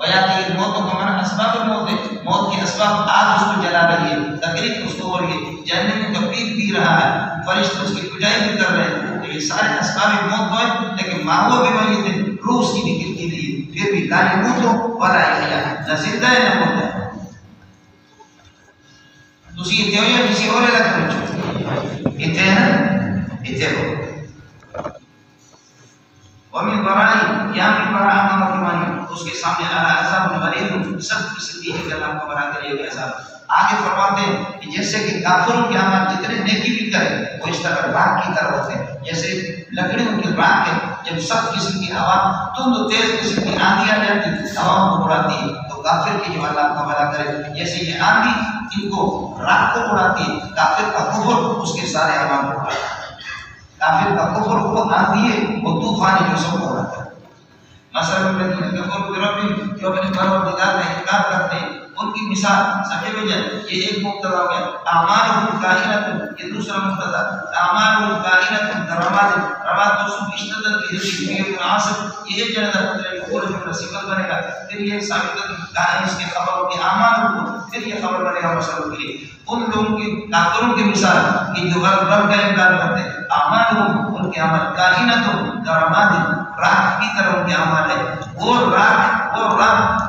ویاتی موت کا معنی اسباب الموت ہے، موت کے اسباب آگ اس کو جلا رہی ہے، تکلیف اس کو ہو رہی ہے، جہنم کا پی رہا ہے، فرشتے اس کی پجائی بھی کر رہے ہیں، تو یہ سارے اسباب موت ہیں لیکن ماں وہ بھی میت ہے، روح اس کی نکلتی نہیں ہے، پھر بھی لا یموت ولا یحیا، نہ زندہ ہے نہ مردہ ہے۔ تسی اتنے ہو یا کسی اور علاقے میں چھو اتنے ہیں اتنے ہو ومن برائی یا من برا امام کی مانی اس کے سامنے عذاب غلیظ سخت قسم کی ہے کہ اللہ کو برا کرے گا عذاب۔ آگے فرماتے ہیں کہ جیسے کہ کافروں کے عمل جتنے نیکی بھی کرے وہ اس طرح راکھ کی طرح ہوتے ہیں، جیسے لکڑیوں کی راکھ ہے، جب سخت قسم کی ہوا تند تیز قسم کی آندھی آ جاتی ہوا کو اڑاتی ہے، تو کافر کی جو اللہ کا بھلا کرے جیسے یہ آندھی ان کو راکھ کو اڑاتی ہے، کافر کا کفر اس کے سارے اعمال کو اڑاتا ہے، کافر کا کفر وہ آندھی ہے وہ طوفان ہے جو سب کو اڑاتا ہے۔ مثلا الذین کفروا بربہم، جو اپنے پروردگار کا انکار کرتے ہیں، ان کی مثال صحیح وجہ یہ ایک مبتدا ہو گیا، اعمالهم کائنۃ، یہ دوسرا مبتدا، اعمالهم کائنۃ کرماد، رماد دوسرا اشتدت به فعل عاصف، یہ جنہ مطلب پورا جملہ صفت بنے گا، پھر یہ ثابت کہانی اس کے خبر ہوگی اعمالهم، پھر یہ خبر بنے گا مثلا کے لیے ان لوگوں کی کافروں کی مثال کہ جو رب کا انکار کرتے ہیں، اعمالهم ان کے عمل کائنۃ کرماد، راہ کی طرح ان کے عمل ہے، وہ راہ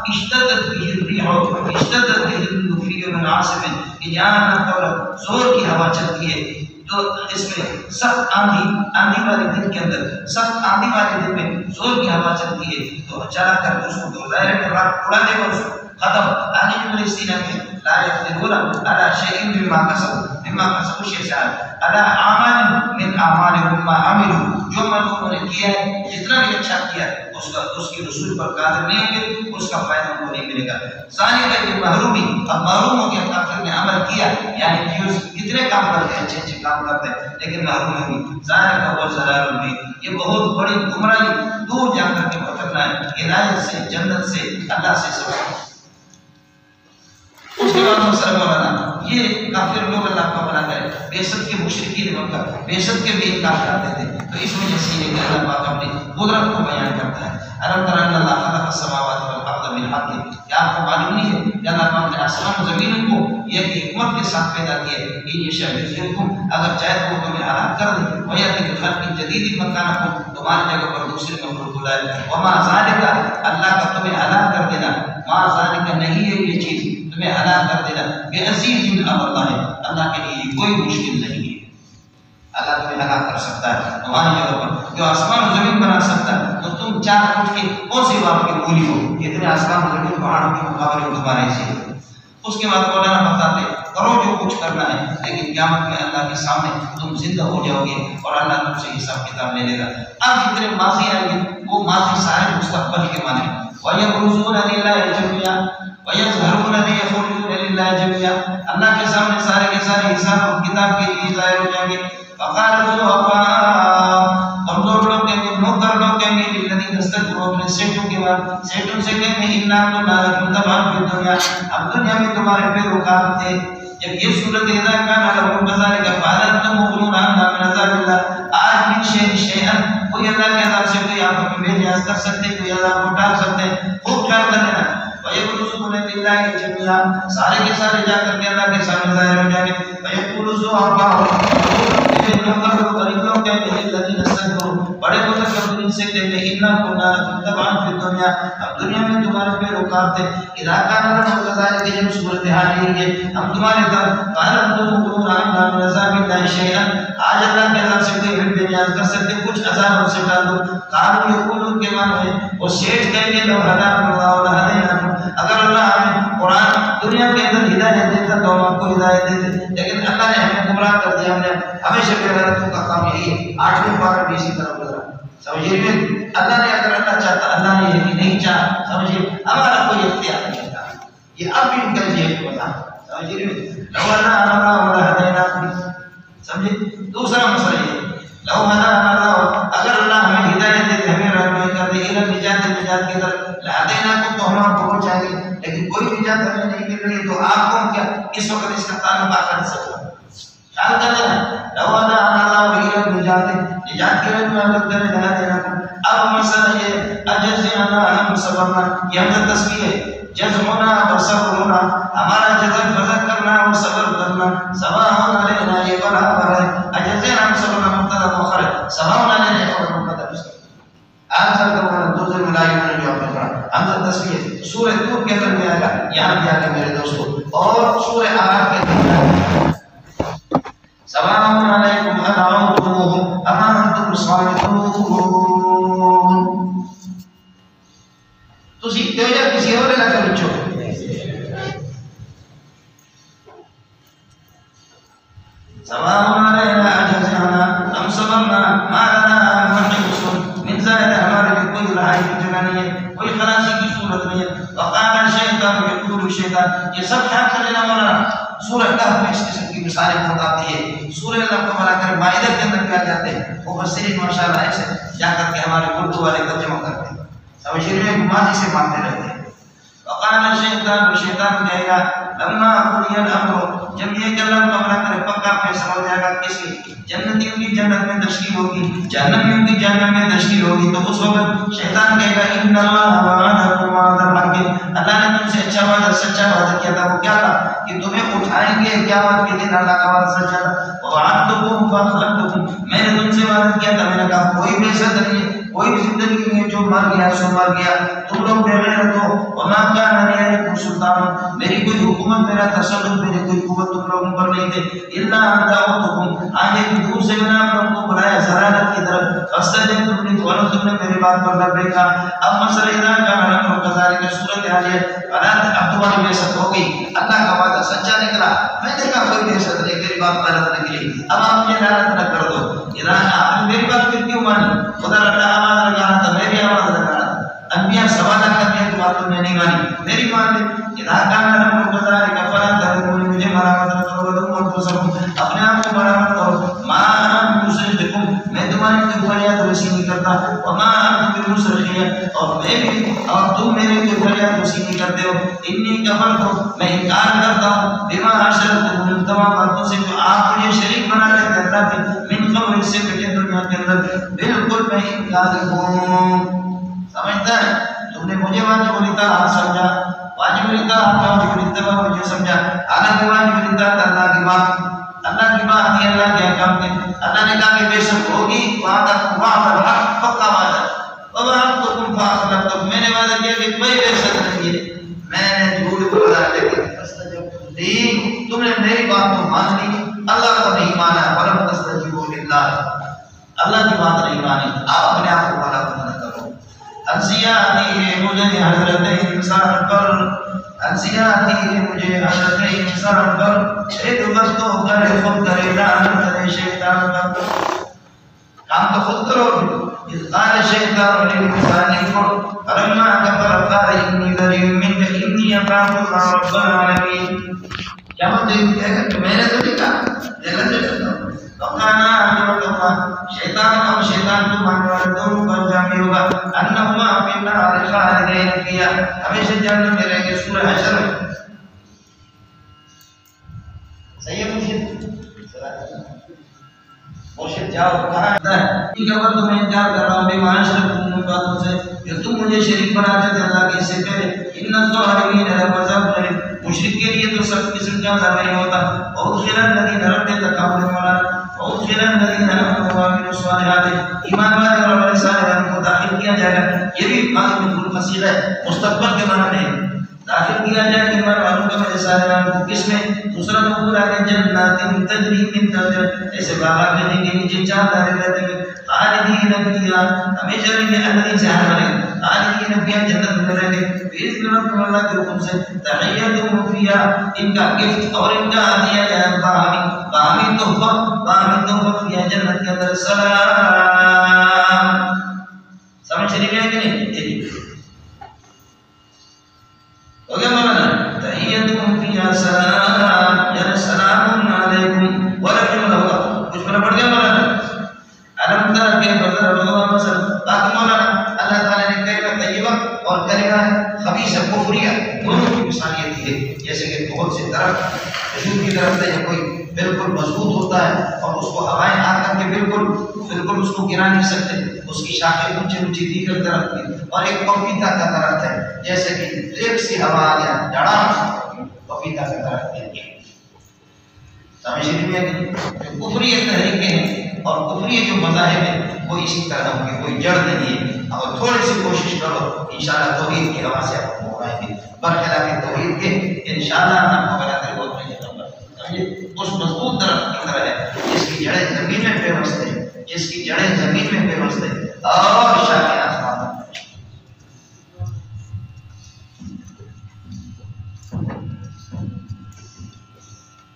اشتدت به الريح، اشتدت به الفعل عاصف، کہ جہاں زور کی ہوا چلتی ہے، تو اس میں سخت آندھی والے دن کے اندر، سخت آندھی والے دن میں زور کی ہوا چلتی ہے تو چلا کر اس کو ظاہر راہ اڑا دے گا، اس کو ختم۔ آگے جو میرے سینہ میں لا يقدرون على شيء مما كسبوا شيئا على اعمال من اعمالهم ما عملوا، جو انہوں نے کیا ہے جتنا بھی اچھا کیا ہے اس کی رسول پر قادر نہیں ہوں گے، اس کا فائدہ ان کو نہیں ملے گا۔ ثانی ہے محرومی، اب محروم ہو گیا کافر نے عمل کیا، یعنی کہ کتنے کام کرتے ہیں، اچھے کام کرتے ہیں لیکن محروم ہوئی، ظاہر کا وہ ضلال بھی، یہ بہت بڑی گمراہی، دور جا کر کے بھٹکنا ہے ہدایت سے، جنت سے، اللہ سے سب۔ اس کے بعد مسئلہ مولانا یہ کافر لوگ اللہ کا بنا کرے، بے شک کے مشرکین مکہ بے شک کے بھی انکار کرتے تھے، تو اس وجہ سے یہ کہ اللہ پاک اپنی قدرت کو بیان کرتا ہے۔ الم تر ان اللہ خلق السماوات والارض بالحق، کیا آپ کو معلوم نہیں ہے کہ اللہ پاک نے آسمان و زمین کو یہ حکمت کے ساتھ پیدا کیا ہے، ان یشاء یذہبکم، اگر چاہے تو وہ تمہیں ہلاک کر دے، ویأتی بخلق جدید مکانکم، تمہاری جگہ پر دوسرے مخلوق کو لائے، وما ذالک، اللہ کا تمہیں ہلاک کر دینا، ما ذالک نہیں ہے یہ چیز تمہیں ہلاک کر دینا، بے عزیز من امر اللہ، اللہ کے لیے کوئی مشکل نہیں ہے، اللہ تمہیں ہلاک کر سکتا ہے تمہاری جگہ پر، جو آسمان و زمین بنا سکتا ہے، تو تم 4 فٹ کی کون سی بات کی بولی ہو، اتنے آسمان و زمین پہاڑوں کے مقابلے میں تمہارے سے۔ اس کے بعد مولانا بتاتے کرو جو کچھ کرنا ہے، لیکن قیامت میں اللہ کے سامنے تم زندہ ہو جاؤ گے اور اللہ تم سے حساب کتاب لے لے گا۔ اب جتنے ماضی آئیں گے وہ ماضی سارے مستقبل کے معنی، وَيَبْرُزُونَ لِلَّهِ جَمِيعًا وَيَظْهَرُونَ لِيَخْرُجُونَ لِلَّهِ جَمِيعًا، اللہ کے سامنے سارے کے سارے حساب اور کتاب کے لیے ظاہر ہو جائیں گے۔ فَقَالَ الضُّعَفَاءُ، کمزور لوگ کہیں گے، نوکر لوگ کہیں گے، لِلَّذِينَ اسْتَكْبَرُوا، اپنے سیٹوں کے بعد سیٹوں سے کہیں گے، إِنَّا كُنَّا لَكُمْ تَبَعًا فِي الدُّنْيَا، اب دنیا میں تمہارے پیروکار تھے۔ جب یہ صورت اذا كان لكم كذلك فأنتم مغنون عنا من عذاب الله، آج من شيء شيئا، کوئی اللہ کے عذاب سے کوئی آپ کو بے نیاز کر سکتے، کوئی عذاب کو ٹال سکتے ہیں، خوب خیال کر لینا۔ وَيَبْرُزُونَ لِلَّهِ جَمِيعًا، سارے کے سارے جا کر کے اللہ کے سامنے ظاہر ہو جائیں گے۔ وَيَقُولُ الضُّعَفَاءُ، غریبوں کے الذين استكبروا، بڑے متکبرین سے کہتے ہیں إِنَّا كُنَّا لَكُمْ تَبَعًا فِي الدُّنْيَا، اب دنیا میں تمہارے پیروکار تھے۔ اذا كان لكم كذلك، جب صورتحال یہ ہے ہم تمہارے طرف، فأنتم مغنون عنا من عذاب الله شيئا، آج اللہ کے عذاب سے کوئی بے نیاز کر سکتے، کچھ عذاب ہم سے ٹال دو۔ قالوا، یقولون کے معنی ہے وہ سیٹھ کہیں گے، لو هدانا الله لهديناكم، اگر اللہ ہمیں قرآن دنیا کے اندر ہدایت دیتا تو ہم آپ کو ہدایت دیتے، لیکن اللہ نے ہمیں گمراہ کر دیا، ہم نے ہمیشہ غلطوں کا کام یہی ہے۔ 8ویں پارہ بھی اسی طرح گزرا، سمجھیے اللہ نے اگر اللہ چاہتا، اللہ نے یہ نہیں چاہا، سمجھیے ہمارا کوئی اختیار نہیں تھا، یہ اب بھی ان کا جہل بتا، سمجھیے لو هدانا الله لهديناكم، سمجھے۔ دوسرا مسئلہ یہ لو هدانا الله، اگر اللہ ہمیں ہدایت دے، ہمیں رہنمائی کر دے، الى نجات کی طرف، لهديناكم، تو ہم آپ کو پہنچائیں گے، لیکن کوئی نجات ہمیں نہیں مل رہی، تو آپ کو کیا اس وقت اس کا تعلق آخر سے ہوا، خیال کر لینا۔ لو هدانا الله الى نجات کی رہنمائی کر دے، لهديناكم۔ اب مسئلہ یہ اجزنا ہم صبرنا، یہ ہم تصویر ہے، جزمنا اور صبرنا، ہمارا جزم فضل کرنا اور صبر کرنا، سواء علینا، یہ برابر ہے، اجزنا ہم صبرنا مبتدا مؤخر ہے، سواء علینا خبر مقدم ہے۔ آخر کا وہ دوسرے ملائکہ نے جو آپ نے پڑھا ہم تصویر سورہ طور کے اندر میں آئے گا، یہاں بھی آگے میرے دوستو، اور سورہ اعراف کے اندر سواء علیکم ادعوتموہم ام انتم صامتون، تو سیکھتے ہو یا کسی اور علاقہ بچو، سواء علینا اجزنا ام صبرنا ما لنا من محیص، من زائد ہمارے لیے کوئی رہائی کی جگہ نہیں ہے، کوئی خلاصی کی صورت نہیں ہے۔ وقال الشیطان، یقول الشیطان، یہ سب خیال کر لینا مولانا، سورہ کہف میں اس قسم کی مثالیں بہت آتی ہے، سورہ اللہ کو بنا کر مائدہ کے اندر کیا جاتے ہیں، مفسرین ماشاءاللہ ایسے جا کر کے ہمارے اردو والے ترجمہ کرتے ہیں، سمجھ رہے ہیں؟ ماضی سے مانتے رہتے ہیں. وقال الشیطان، شیطان کہے گا لما قضی الامر، جب یہ کلام کا مراد پکا فیصلہ ہو جائے گا کسی جنتیوں کی جنت میں تشکیل ہوگی، جہنمیوں کی جہنم میں تشکیل ہوگی، تو اس وقت شیطان کہے گا ان اللہ وعدکم وعد الحق، اللہ نے تم سے اچھا وعدہ سچا وعدہ کیا تھا. وہ کیا تھا؟ کہ تمہیں اٹھائیں گے قیامت کے دن. اللہ کا وعدہ سچا تھا. وعدتکم فاخلفتکم، میں نے تم سے وعدہ کیا تھا، میں نے کہا کوئی بے عزت نہیں ہے، کوئی بھی زندگی نہیں ہے، جو مر گیا سو مر گیا، تم لوگ بے غیرت ہو. وما کان لی علیکم سلطان، میری کوئی حکومت، میرا تسلط، میری کوئی قوت تم لوگوں پر نہیں تھی. الا ان دعوتکم، آج ایک دور سے میں نے آپ لوگوں کو بلایا ضلالت کی طرف، فاستجبتم لی، فوراً تم نے میری بات پر لبیک کہا. اب مسئلہ اذا کان الامر کذالک، صورت حال ہے اب تمہاری بے عزت ہو گئی، اللہ کا وعدہ سچا نکلا، میں نے کہا کوئی بے عزت نہیں، میری بات غلط نکلی، اب آپ مجھے لعنت نہ کر دو. اذا آپ نے میری بات پھر کیوں مانی؟ خدا اللہ آواز لگا رہا تھا، میں بھی آواز لگا رہا تھا، انبیاء سوال کرتے ہیں تو بات تم نے نہیں مانی، میری مان لی. اذا کان الامر کذالک فلا تلومونی، مجھے مرامت نہ کرو، ولوموا انفسکم، اپنے آپ کو مرامت کرو. ما انا بمصرخکم، میں تمہاری کوئی فریاد رسی نہیں کرتا، وما انتم بمصرخی، اور میں بھی اور تم میرے کوئی فریاد رسی نہیں کرتے ہو. انی کفرت، میں انکار کرتا ہوں، بما اشرکتم، ان تمام باتوں سے جو آپ مجھے شریک بنا لیتے اللہ کے، من قبل، اس سے پہلے دنیا کے اندر، بالکل میں انکار ہوں. سمجھتا ہے؟ تم نے مجھے واجب الاطاعت سمجھا، واجب الاطاعت واجب الاتباع مجھے سمجھا، حالانکہ واجب الاطاعت اللہ کی بات، اللہ کی بات ہے، اللہ کے احکام کے. اللہ نے کہا کہ بے شک ہوگی وعدہ الحق، پکا وعدہ. ووعدتکم فاخلفتکم، میں نے وعدہ کیا کہ کوئی بے شک نہیں ہے، میں نے جھوٹ بولا لیکن فاستجبتم لی، تم نے میری بات کو مان لی، اللہ کو نہیں مانا. ولم تستجیبوا للہ، اللہ کی بات نہیں مانی، آپ اپنے آپ کو مانا نہ کرو. انسیاتی ہے مجھے حضرت انسان پر، انسیاتی ہے مجھے حضرت انسان پر، ایک وقت ہو کر خود کرے لعنت کرے شیطان پر. کام تو خود کرو. اذ قال الشیطان للانسان اکفر فلما کفر قال انی بریء منک انی اخاف اللہ رب العالمین. کیا مطلب ہے کہ میں نے تو نہیں کہا، غلط ہے. شیطان اور شیطان کو ماننے والے دونوں کو انجام یہ ہوگا انہما فی النار خالدین فیہا، ہمیشہ جہنم میں رہیں گے. سورہ حشر میں صحیح ہے. مرشد جاؤ کہاں ہے کہ اگر تمہیں انکار کر رہا ہوں بے معاشرت ان باتوں سے کہ تم مجھے شریک بناتے تھے اللہ کے، اس سے پہلے ان الظالمین لهم عذاب الیم، مشرک کے لیے تو سخت قسم کا عذاب نہیں ہوتا. وادخل الذین رب تقبل مولانا وادخل الذین آمنوا وعملوا الصالحات، ایمان والے اور عمل صالحات کو داخل کیا جائے گا. یہ بھی ماضی میں بالکل فصیح ہے، مستقبل کے معنی نہیں. داخل کیا جائے گا ایمان والوں کا عمل صالحات کو کس میں؟ دوسرا نمبر آگے جنات تجری من تحتہا، ایسے باغات میں کے نیچے چار داریں رہتے ہیں، خالدین فیہا، ہمیشہ رہیں گے. الذین سے ہر رہیں گے، خالدین فیہا، جنت میں رہیں گے. باذن ربکم، اللہ کے حکم سے. تحیتہم فیہا، ان کا گفٹ اور ان کا ہدیہ ہے باہمی تحفہ فیہا، جنت کے اندر سلام. سمجھ رہی ہے کہ نہیں؟ ہو گیا مولانا؟ تحیتہم فیہا سلام، یعنی سلام علیکم ورحمۃ اللہ. کچھ بڑھ گیا مولانا؟ علم تر کے بدر اللہ مثلا. باقی مولانا اللہ تعالیٰ نے کلمہ طیبہ اور کلمہ خبیثہ کفریہ دونوں کی مثالیت دی ہے. جیسے کہ بہت سے درخت کھجور کی درخت ہے، کوئی بالکل مضبوط ہوتا ہے اور اس کو ہوائیں آ کر کے بالکل اس کو گرا نہیں سکتے، اس کی شاخیں اونچی اونچی دیگر درخت کی. اور ایک پپیتا کا درخت ہے، جیسے کہ ایک سی ہوا آ گیا ڈڑام پپیتا کا درخت ہے. سمجھ لیجیے کہ کفری تحریکیں ہیں اور کفری جو مذاہب ہیں وہ اسی طرح ہوں گے، کوئی جڑ نہیں ہے. اور تھوڑی سی کوشش کرو انشاءاللہ توحید کی ہوا سے آپ کو آئیں گے. برخلاف توحید کے انشاءاللہ آپ کو غلط بہت نہیں ہوگا. اس مضبوط درخت کی طرح ہے جس کی جڑیں زمین میں پیوست ہے، جس کی جڑیں زمین میں پیوست ہے اور شاخیں آسمان میں.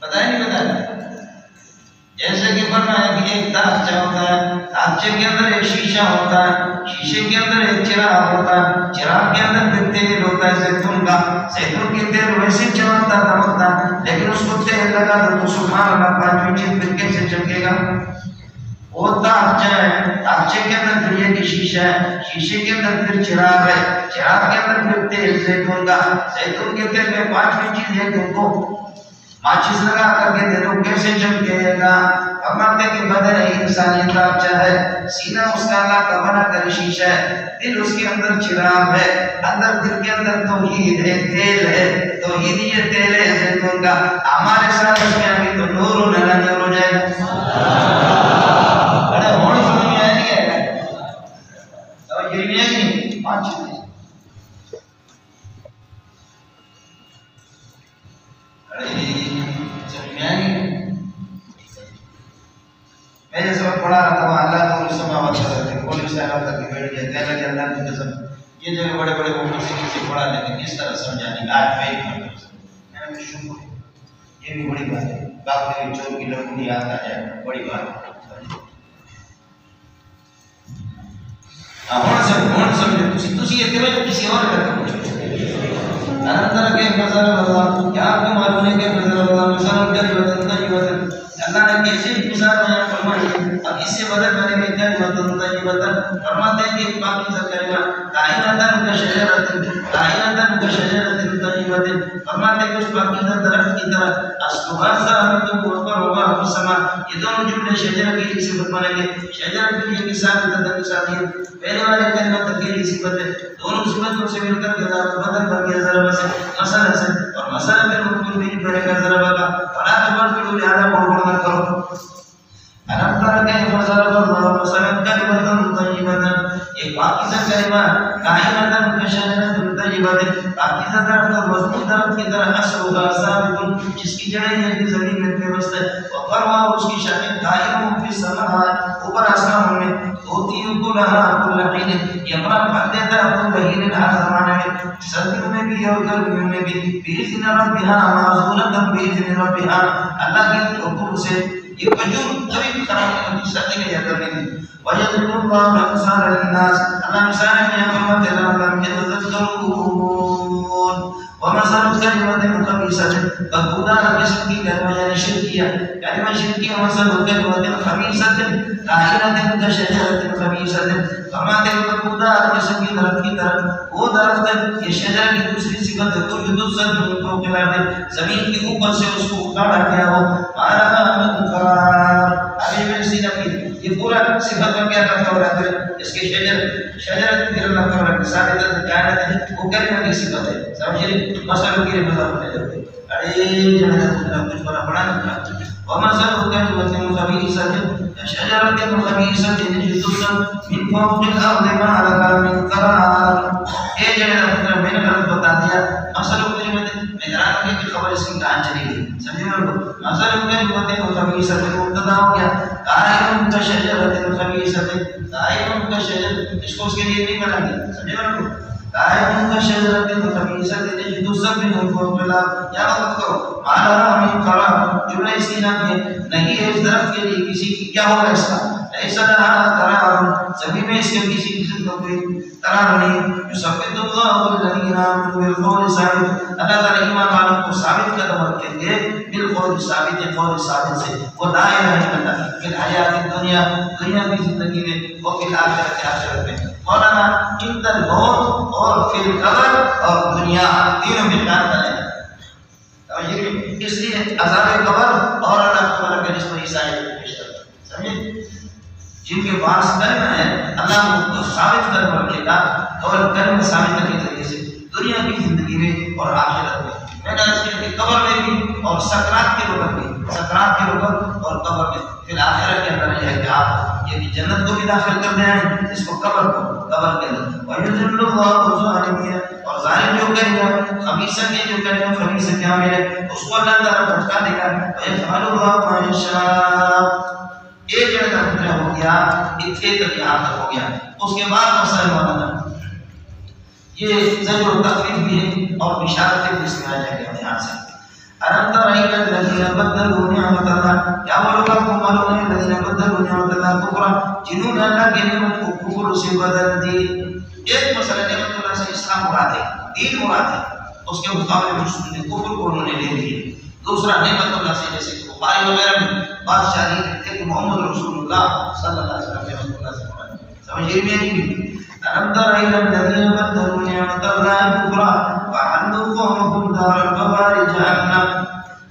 پتہ نہیں پتہ. جیسے کہ فرمایا کہ ایک تاخچہ ہوتا ہے، تاخچے کے اندر ایک شیشہ ہوتا ہے، شیشے کے اندر ایک چراغ ہوتا ہے، چراغ کے اندر پھر تیل ہوتا ہے زیتون کا. زیتون کی تیل ویسے چمکتا دمکتا ہے، لیکن اس کو تیل لگا دو تو سبحان اللہ پانچویں چیز پھر کیسے چمکے گا؟ وہ تاخچہ ہے، تاخچے کے اندر پھر یہ شیشہ ہے، شیشے کے اندر پھر چراغ ہے، چراغ کے اندر پھر تیل زیتون کا، زیتون کے تیل میں 5ویں چیز ہے تم کو ماچس لگا کر کے دے دو کیسے چمکے گا؟ فرماتے کہ بدن انسانی تاخچہ ہے، سینہ اس کا اللہ کا بنا کر شیشہ ہے، دل اس کے اندر چراغ ہے، اندر دل کے اندر توحید ہے، تیل ہے، توحید یہ تیل ہے زیتون کا، ہمارے ساتھ اس میں ابھی تو نور نلا نور ہو جائے گا۔ بڑے ہونے سمجھ میں آئے نہیں آئے گا، توجہ نہیں ہے نہیں، 5 چیزیں میں یہ سبق پڑھا رہا تھا، اللہ نور السماوات والارض، کھولے سیارات تک بیٹھ گیا، کہنے لگے اللہ کی قسم یہ جگہ بڑے بڑے اوپر سے کسی پڑھا لیکن اس طرح سمجھانے کا آج میں ایک میں نے شکر یہ بھی بڑی بات ہے، باپ میری چور کی لڑکی یاد آ جائے بڑی بات ہے۔ ہوں سمجھے تسی یہ توجہ کسی اور کر کے پوچھو اللہ کے نظر اللہ کیا آپ کو معلوم ہے کہ نظر اللہ مثال کر اللہ نے کیسے مثال بیان فرمائی، اب اس سے بدل کرنے میں کلمۃ طیبۃ فرماتے ہیں کہ پاکیزہ کلمہ کائناتن کا شجرۃ طیبۃ فرماتے ہیں کہ اس پاکیزہ درخت کی طرح اصلها ثابت و فرعها فی السماء، یہ دونوں جملے شجرہ کی صفت بنیں گے، شجرہ کے لیے ثابت ہے، پہلے والے کلمہ کی صفت ہے، دونوں صفتوں سے مل کر بدل بن گیا ضرب سے مثلا سے، اور مثلا پھر مفعول بھی بنے گا ضرب کا، فلا تبدلوا لهذا قول کرو ألم تر كيف ضرب الله مثلا كلمة طيبة، ایک پاکیزہ کلمہ کائناتن کشجرۃ طیبۃ، پاکیزہ درخت مضبوط درخت کی طرح اصلها ثابت، جس کی جڑیں ہیں کہ زمین میں پیوست ہے، وفرعها اس کی شاخیں قائم فی السماء اوپر آسمان میں، تؤتی اکلها کل حین، یہ اپنا پھل دیتا ہے کل حین ہر زمانے میں، سردیوں میں بھی اور گرمیوں میں بھی، بإذن ربها معزولة بإذن ربها، اللہ کے حکم سے یہ کھجور کبھی خراب نہیں ہوتی، سردی میں جاتا نہیں۔ وَيَضْرِبُ اللَّهُ الْأَمْثَالَ لِلنَّاسِ، اللہ مثال میں فرماتے ہیں لَعَلَّهُمْ يَتَذَكَّرُونَ۔ وَمَثَلُ كَلِمَةٍ خَبِيثَةٍ، بدبودار قسم کی کلمہ یعنی شرکیہ، کلمہ شرکیہ مثل كلمة خبيثة كائنة كشجرة خبيثة، فرماتے ہیں بدبودار قسم کی درخت کی طرح وہ درخت ہے، یہ شجرہ کی دوسری صفت ہے، تو تجدد من فوق الارض، زمین کے اوپر سے اس کو اکھاڑا گیا ہو، مَعَلَهَا مِنْ قَرَارٍ، ابھی میں اسی نبی یہ پورا صفت میں کیا کرتا ہو رہا ہے، اس کے شجرت پھر اللہ کا رکھ ثابت کائنات ہے، وہ کلمہ کی صفت ہے، سمجھے مسئلہ کے مذہب ہونے جاتے ہیں، ارے جنہاں کچھ بڑا بڑا نکلا، وَمَثَلُ كَلِمَةٍ خَبِيثَةٍ كَشَجَرَةٍ خَبِيثَةٍ اجْتُثَّتْ مِنْ فَوْقِ الْأَرْضِ مَا لَهَا مِنْ قَرَارٍ، یہ جنہاں مطلب میں نے غلط بتا دیا، مَثَلُ كَلِمَةٍ میں دران ہوگی کہ خبر اس کی کہاں چلی گئی، سمجھے میں لوگ مَثَلُ كَلِمَةٍ خَبِيثَةٍ مبتدا ہو گیا، قَائِمٌ كَشَجَرَةٍ خَبِيثَةٍ، قَائِمٌ كَشَجَرَةٍ، اس کو اس کے لیے نہیں بنا دیا، سمجھے میں لوگ قائم كشجرة خبيثة اجتثت من فوق الأرض، یا وقت کرو ما لها من قرار، جملہ استئناف میں نہیں ہے اس درخت کے لیے کسی کی کیا ہوگا اس کا، ليس لها قرار، زمین میں اس کے کسی قسم کا کوئی قرار نہیں، يثبت الله الذين آمنوا بالقول الثابت، اللہ تعالی ایمان والوں کو ثابت قدم رکھیں گے بالقول ثابت، قول ثابت سے، وہ لا الہ الا اللہ فی الحیات الدنیا، دنیا کی زندگی میں، وہ فی الآخرت آخرت میں، مولانا عند الموت اور فی القبر اور دنیا تینوں میں کام کریں، اس لیے عذاب قبر اور اللہ تعالیٰ کے نسبت عیسائی سمجھے جن کے پاس کلمہ ہے اللہ ان کو ثابت کر رکھے گا، اور کلمہ ثابت کرنے کے ذریعے سے دنیا کی زندگی میں اور آخرت میں، میں نے عرض کیا کہ قبر میں بھی اور سکرات کے وقت بھی، سکرات کے وقت اور قبر میں، پھر آخرت کے اندر یہ ہے کہ آپ یہ بھی جنت کو بھی داخل کر دیں اس کو قبر کے اندر، وَيُذِلُّ اللَّهُ الظَّالِمِينَ، اور ظالم جو کرے گا خبیثہ کے جو کرے گا خبیثہ کیا ملے اس کو اللہ تعالیٰ بھٹکا دے گا، وَيَفْعَلُ اللَّهُ مَا يَشَاءُ، ایک جگہ کا مطلب ہو گیا، اتنے تک یہاں تک ہو گیا، اس کے بعد مسئلہ مولانا یہ زجر و تخویف بھی ہے اور بشارت بھی اس میں آ جائے گا یہاں سے، أَلَمْ تَرَ إِلَى الَّذِينَ بَدَّلُوا نِعْمَةَ اللَّهِ، کیا وہ لوگ آپ کو معلوم ہے الَّذِينَ بَدَّلُوا نِعْمَةَ اللَّهِ كُفْرًا، جنہوں نے اللہ کی نعمت کو کفر سے بدل دی، ایک مسئلہ نعمت اللہ سے اسلام مراد ہے، دین مراد ہے، اس کے مقابلے میں کفر کو انہوں نے لے لیے، دوسرا نعمت اللہ سے جیسے کہ بخاری وغیرہ میں بادشاہ نہیں لکھتے کہ محمد رسول اللہ صلی اللہ علیہ وسلم نے رسول اللہ سے فرمایا. سمجھ میں نہیں. ألم تر إلى الذين بدلوا نعمة الله كفرا وأحلوا قومهم دار البوار جهنم.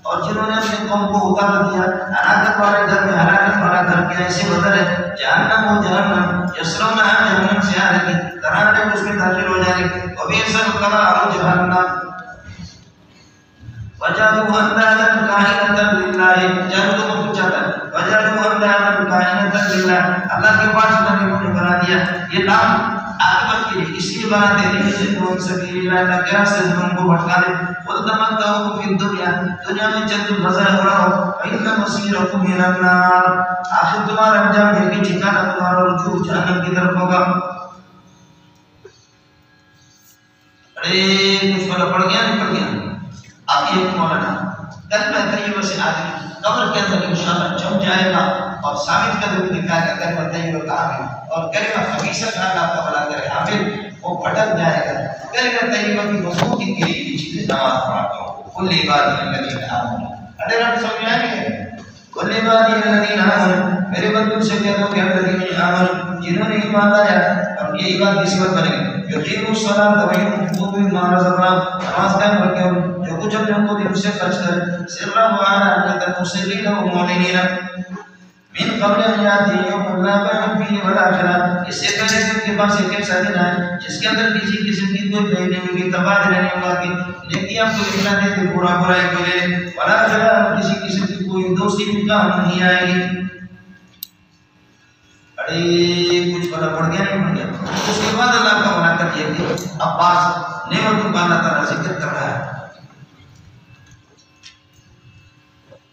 اور جنہوں نے اپنے قوم کو اتار دیا ہلاکت والے گھر میں ہلاکت والا گھر کے ایسے بدل ہے جہنم و جہنم یصلونها جہنم سے آگے ترانے اس میں داخل ہو جائیں گے. وبئس القرار جہنم وجعلوا اندادا كائنة لله. جعلوا کو پوچھا تھا وجعلوا اندادا كائنة لله. اللہ کے پاس انہوں نے بنا دیا یہ نام عاقبت کے لیے اس لیے بناتے ہیں جسے کوئی سبیل اللہ کا کیا سے تم کو بھٹکا دے. وَتَمَتَّعُوا فِي الدُّنْيَا دنیا میں چند مزہ اڑاؤ فَإِنَّ مَصِيرَكُمْ إِلَى النَّارِ. آخر تمہارا انجام ہے کہ ٹھکانہ تمہارا رجوع جہنم کی طرف ہوگا. ارے کچھ فرق پڑ گیا نہیں پڑ گیا. اب ایک مولانا کلمہ طیبہ سے آدمی قبر کے اندر انشاءاللہ جم جائے گا اور ثابت کر دے گا کہ کلمہ طیبہ کہاں ہے اور کلمہ خبیثہ کہاں آپ کا بھلا کرے حامل وہ بھٹک جائے گا. کلمہ طیبہ کی مضبوطی کے لیے یہ چیزیں نماز پڑھاتا ہوں. کل عبادی الذین آمنوا. اگر آپ سمجھ آئیں گے کل عبادی الذین آمنوا میرے بندوں سے کہہ دو کہ الذین آمنوا جنہوں نے ایمان لایا اور یہ ایمان کی صفت بنے گی یقیموا الصلاۃ وینفقوا مما رزقناهم. نماز قائم رکھیں جو کچھ ہم نے ان کو دن سے خرچ کرے سرا وعلانیۃ مسرین ومعلنین من قبل ان یاتی یوم لا بیع فیہ ولا خلال. اس سے پہلے کہ کے پاس ایک ایسا دن آئے جس کے اندر کسی قسم کی کوئی بے نہیں ہوگی تبادلہ نہیں ہوگا کہ نیکیاں کو لکھنا دے تو برا برائی کو لے ولا خلال کسی قسم کی کوئی دوستی بھی کام نہیں آئے گی. ارے کچھ بڑا پڑ گیا نہیں پڑ گیا. اس کے بعد اللہ کا بنا کر دیا کہ عباس نعمتوں کا اللہ تعالیٰ ذکر کر رہا ہے.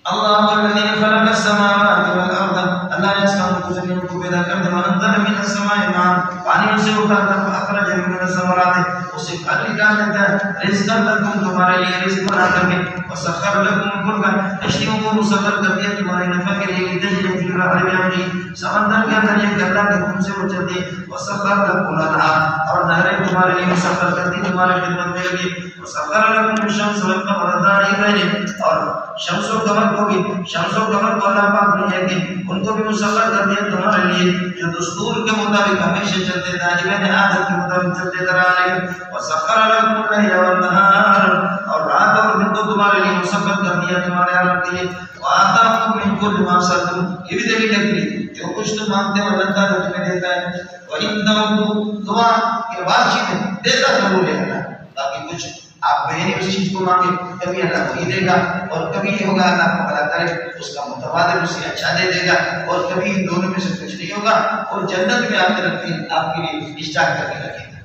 اللہ الذی خلق السماوات والارض اللہ نے آسمان کو زمین کو پیدا کر دیا وانزل من السماء ماء پانی سے اٹھا کر اخرج من الثمرات اسے پھل نکال دیتا ہے رزقا لکم تمہارے لیے رزق بنا کر کے وسخر لکم الفلک کشتیوں کو مسخر کر دیا تمہارے نفع کے لیے تجری فی البحر بأمرہ سمندر کے اندر یہ اللہ کے حکم سے وہ چلتی وسخر لکم الانہار اور نہریں تمہارے لیے مسخر کرتی تمہارے خدمت میں لگی وسخر لکم الشمس والقمر دائبین اور شمس و قمر کو بھی شمس و قمر کو اللہ پاک نے ہے کہ ان کو بھی مسخر کر دیا تمہارے لیے جو دستور کے مطابق ہمیشہ چلتے دائبین عادت کے مطابق چلتے رہے. وسخر لکم اللیل والنہار اور رات اور دن کو تمہارے لیے مسخر کر دیا تمہارے عالم کے لیے. وآتاکم من کل ما سألتم یہ بھی دلیل ہے جو کچھ تم مانگتے ہو اللہ تعالیٰ تمہیں دیتا ہے. وَإِن تَوَلُّوا دعا کے بعد چیزیں دیتا ضرور ہے اللہ تاکہ کچھ آپ بہنیں اس چیز کو مانگے کبھی اللہ کو ہی دے گا اور کبھی یہ ہوگا اللہ کو بھلا کرے اس کا متبادل اس سے اچھا دے دے گا اور کبھی ان دونوں میں سے کچھ نہیں ہوگا اور جنت میں آپ رکھتے آپ کے لیے اشتاق کر کے رکھے گا.